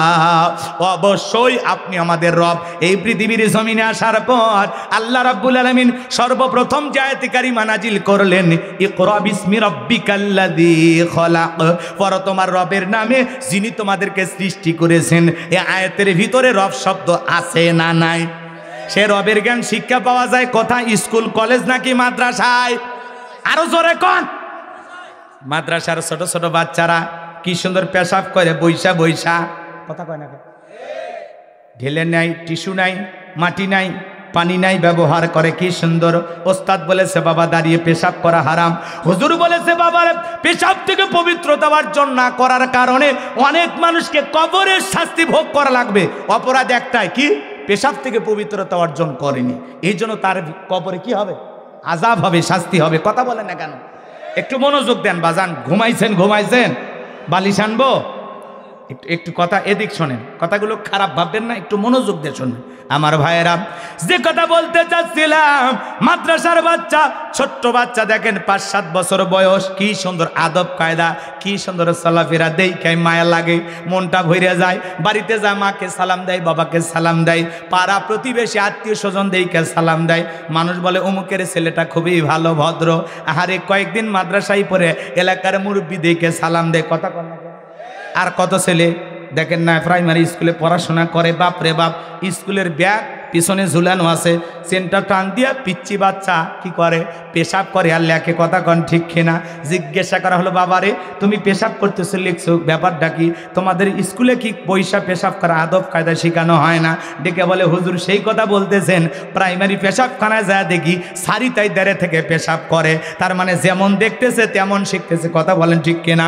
Speaker 1: অবশ্যই আপনি আমাদের রব। এই পৃথিবীর জমিনে আসার পর আল্লাহ রাব্বুল আলামিন সর্বপ্রথম যে আয়াতে কারিমা নাজিল করলেন, ইকরা বিসমি রাব্বিকাল্লাযী খলাক, পড়ো তোমার রবের নামে যিনি তোমাদেরকে সৃষ্টি করেছেন। এই আয়াতের ভিতরে রব শব্দ আছে না নাই? সে রবের জ্ঞান শিক্ষা পাওয়া যায় কোথায়? স্কুল, কলেজ নাকি মাদ্রাসায়? আরো জোরে কোন? মাদ্রাসার ছোট ছোট বাচ্চারা কি সুন্দর পেশাব করে বৈশা বৈশা। কথা কয় না? ঢেলে নাই, টিস্যু নাই, মাটি নাই, পানি নাই, ব্যবহার করে কি সুন্দর। ওস্তাদ বলেছে বাবা দাঁড়িয়ে পেশাব করা হারাম, হুজুর বলেছে বাবার পেশাব থেকে পবিত্রতা অর্জন না করার কারণে অনেক মানুষকে কবরের শাস্তি ভোগ করা লাগবে। অপরাধ একটাই, কি? পেশাব থেকে পবিত্রতা অর্জন করেনি, এই জন্য তার কবরে কি হবে? আযাব হবে, শাস্তি হবে। কথা বলেন না কেন? একটু মনোযোগ দেন বাজান। ঘুমাইছেন, বালিশ আনবো? একটু কথা এদিক শোনেন, কথাগুলো খারাপ ভাববেন না, একটু মনোযোগ দিয়ে শোনেন আমার ভাইয়েরা। যে কথা বলতে চাচ্ছিলাম, মাদ্রাসার বাচ্চা, ছোট্ট বাচ্চা দেখেন 5-7 বছর বয়স, কি সুন্দর আদব কায়দা, কি সুন্দর চলাফেরা, দেখায় মায়া লাগে, মনটা ভরে যায়। বাড়িতে যায় মাকে সালাম দেয়, বাবাকে সালাম দেয়, পাড়া প্রতিবেশী আত্মীয় স্বজন দেইকে সালাম দেয়। মানুষ বলে অমুকের ছেলেটা খুবই ভালো, ভদ্র। আহারে কয়েকদিন মাদ্রাসায় পড়ে এলাকার মুরব্বী দেইকে সালাম দেয়। কথা বল না? আর কত ছেলে দেখেন না প্রাইমারি স্কুলে পড়াশোনা করে, বাপ রে বাপ, স্কুলের ব্যাগ পিছনে ঝুলানো আছে, সেন্টার টান দিয়া পিচ্ছি বাচ্চা কি করে? পেশাব করে আর লেখে। কথা কন ঠিক কিনা? জিজ্ঞাসা করা হলো, বাবারে তুমি পেশাব করতেছো, লিখছো, ব্যাপারটা কি? তোমাদের স্কুলে কি পয়সা পেশাব করা আদব কায়দা শেখানো হয় না? ডেকে বলে, হুজুর সেই কথা বলতেছেন, প্রাইমারি পেশাবখানায় যায় দেখি সারি তাই দাঁড়ে থেকে পেশাব করে, তার মানে যেমন দেখতেছে তেমন শিখতেছে। কথা বলেন ঠিক কিনা?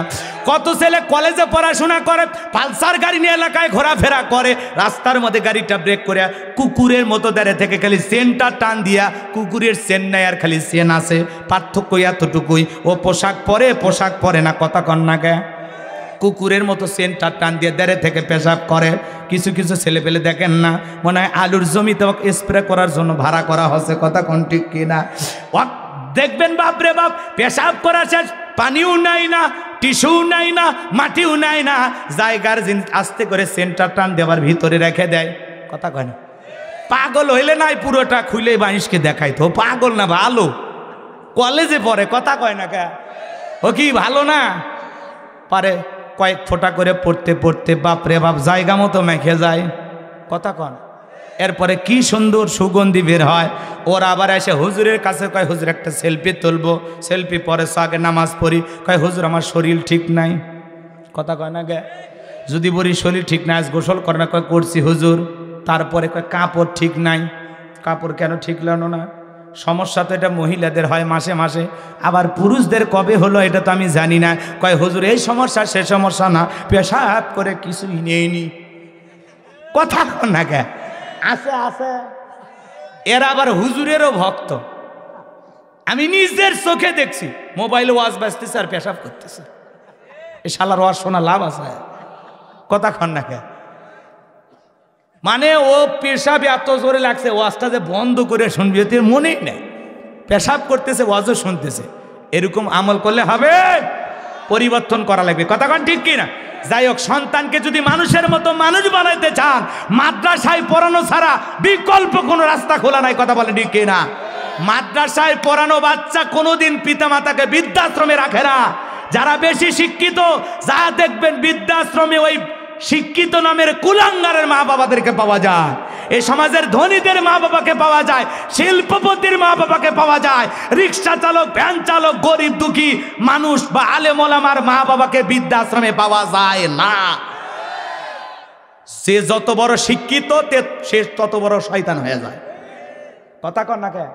Speaker 1: কত ছেলে কলেজে পড়াশোনা করে, পালসার গাড়ি নিয়ে এলাকায় ঘোরাফেরা করে, রাস্তার মধ্যে গাড়িটা ব্রেক করে কুকুরের কুকুরের মতো দাঁড়িয়ে থেকে খালি সেনটা টান দিয়া, কুকুরের সেন নাই আর খালি সেন আছে, পার্থক্য এতটুকুই। ও পোশাক পরে না, কথা কন না কে? কুকুরের মতো সেন্টার টান দিয়ে দেড়ে থেকে পেশাব করে। কিছু কিছু ছেলে পেলে দেখেন না, মনে হয় আলুর জমিতে স্প্রে করার জন্য ভাড়া করা হচ্ছে, কথা কোন ঠিক কিনা? দেখবেন বাপরে বাপ, পেশাব করা শেষ, পানিও নাই না, টিস্যু নাই না, মাটিও নাই না, জায়গার জিনিস আস্তে করে সেন্টার টান দেওয়ার ভিতরে রেখে দেয়, কথা কয় না? পাগল হইলে নাই পুরোটা খুলে মানুষকে দেখাইতো, পাগল না ভালো, কলেজে পড়ে, কথা কয় না কে? ও কি ভালো না পারে? কয়েক ফোঁটা করে পড়তে পড়তে বাপরে বাপ জায়গা মতো মেখে যায়, কথা কন। এরপরে কি সুন্দর সুগন্ধি বের হয়। ওরা আবার এসে হুজুরের কাছে কয়, হুজুর একটা সেলফি তুলবো। সেলফি পরে আগে নামাজ পড়ি, কয় হুজুর আমার শরীর ঠিক নাই, কথা কয় না গে? যদি বলি শরীর ঠিক নাই, আজ গোসল করে না, কয় করছি হুজুর। তারপরে কয় কাপড় ঠিক নাই, কাপড় কেন ঠিক লানো না? সমস্যা তো এটা মহিলাদের হয় মাসে মাসে, আবার পুরুষদের কবে হলো এটা তো আমি জানি না। কয় হুজুর এই সমস্যা সে সমস্যা না, পেশাব করে কিছুই নেইনি, কথা কন না কে? আছে আছে, এরা আবার হুজুরেরও ভক্ত। আমি নিজের চোখে দেখছি, মোবাইলে ওয়াজ বাজতেছে আর পেশাব করতেছে। এই শালার ওয়াজ শোনা লাভ আছে, কথা কন না কে? মানে ও পেশাব এত জোরে লাগছে, ওয়াজটা যে বন্ধ করে শুনবি ওর মনেই নেই, পেশাব করতেছে ওয়াজও শুনতেছে। এরকম আমল করলে হবে? পরিবর্তন করা লাগবে, কথা কন ঠিক কিনা? যাই হোক, সন্তানকে যদি মানুষের মতো মানুষ বানাইতে চান, মাদ্রাসায় পড়ানো ছাড়া বিকল্প কোনো রাস্তা খোলা নাই, কথা বলে ঠিক কিনা? মাদ্রাসায় পড়ানো বাচ্চা কোনোদিন পিতামাতাকে বৃদ্ধাশ্রমে রাখে না। যারা বেশি শিক্ষিত, যা দেখবেন বৃদ্ধাশ্রমে ওই শিক্ষিত নামের কুলাঙ্গারের মা বাবাদেরকে পাওয়া যায়। এই সমাজের ধনীদের মা বাবাকে পাওয়া যায়, শিল্পপতির মা বাবাকে পাওয়া যায়, রিক্সা চালক, ভ্যান চালক, গরিব দুঃখী মানুষ বা আলেম ওলামার মা বাবাকে বৃদ্ধাশ্রমে পাওয়া যায় না। সে যত বড় শিক্ষিত সে তত বড় শয়তান হয়ে যায়, কথা কন না কে?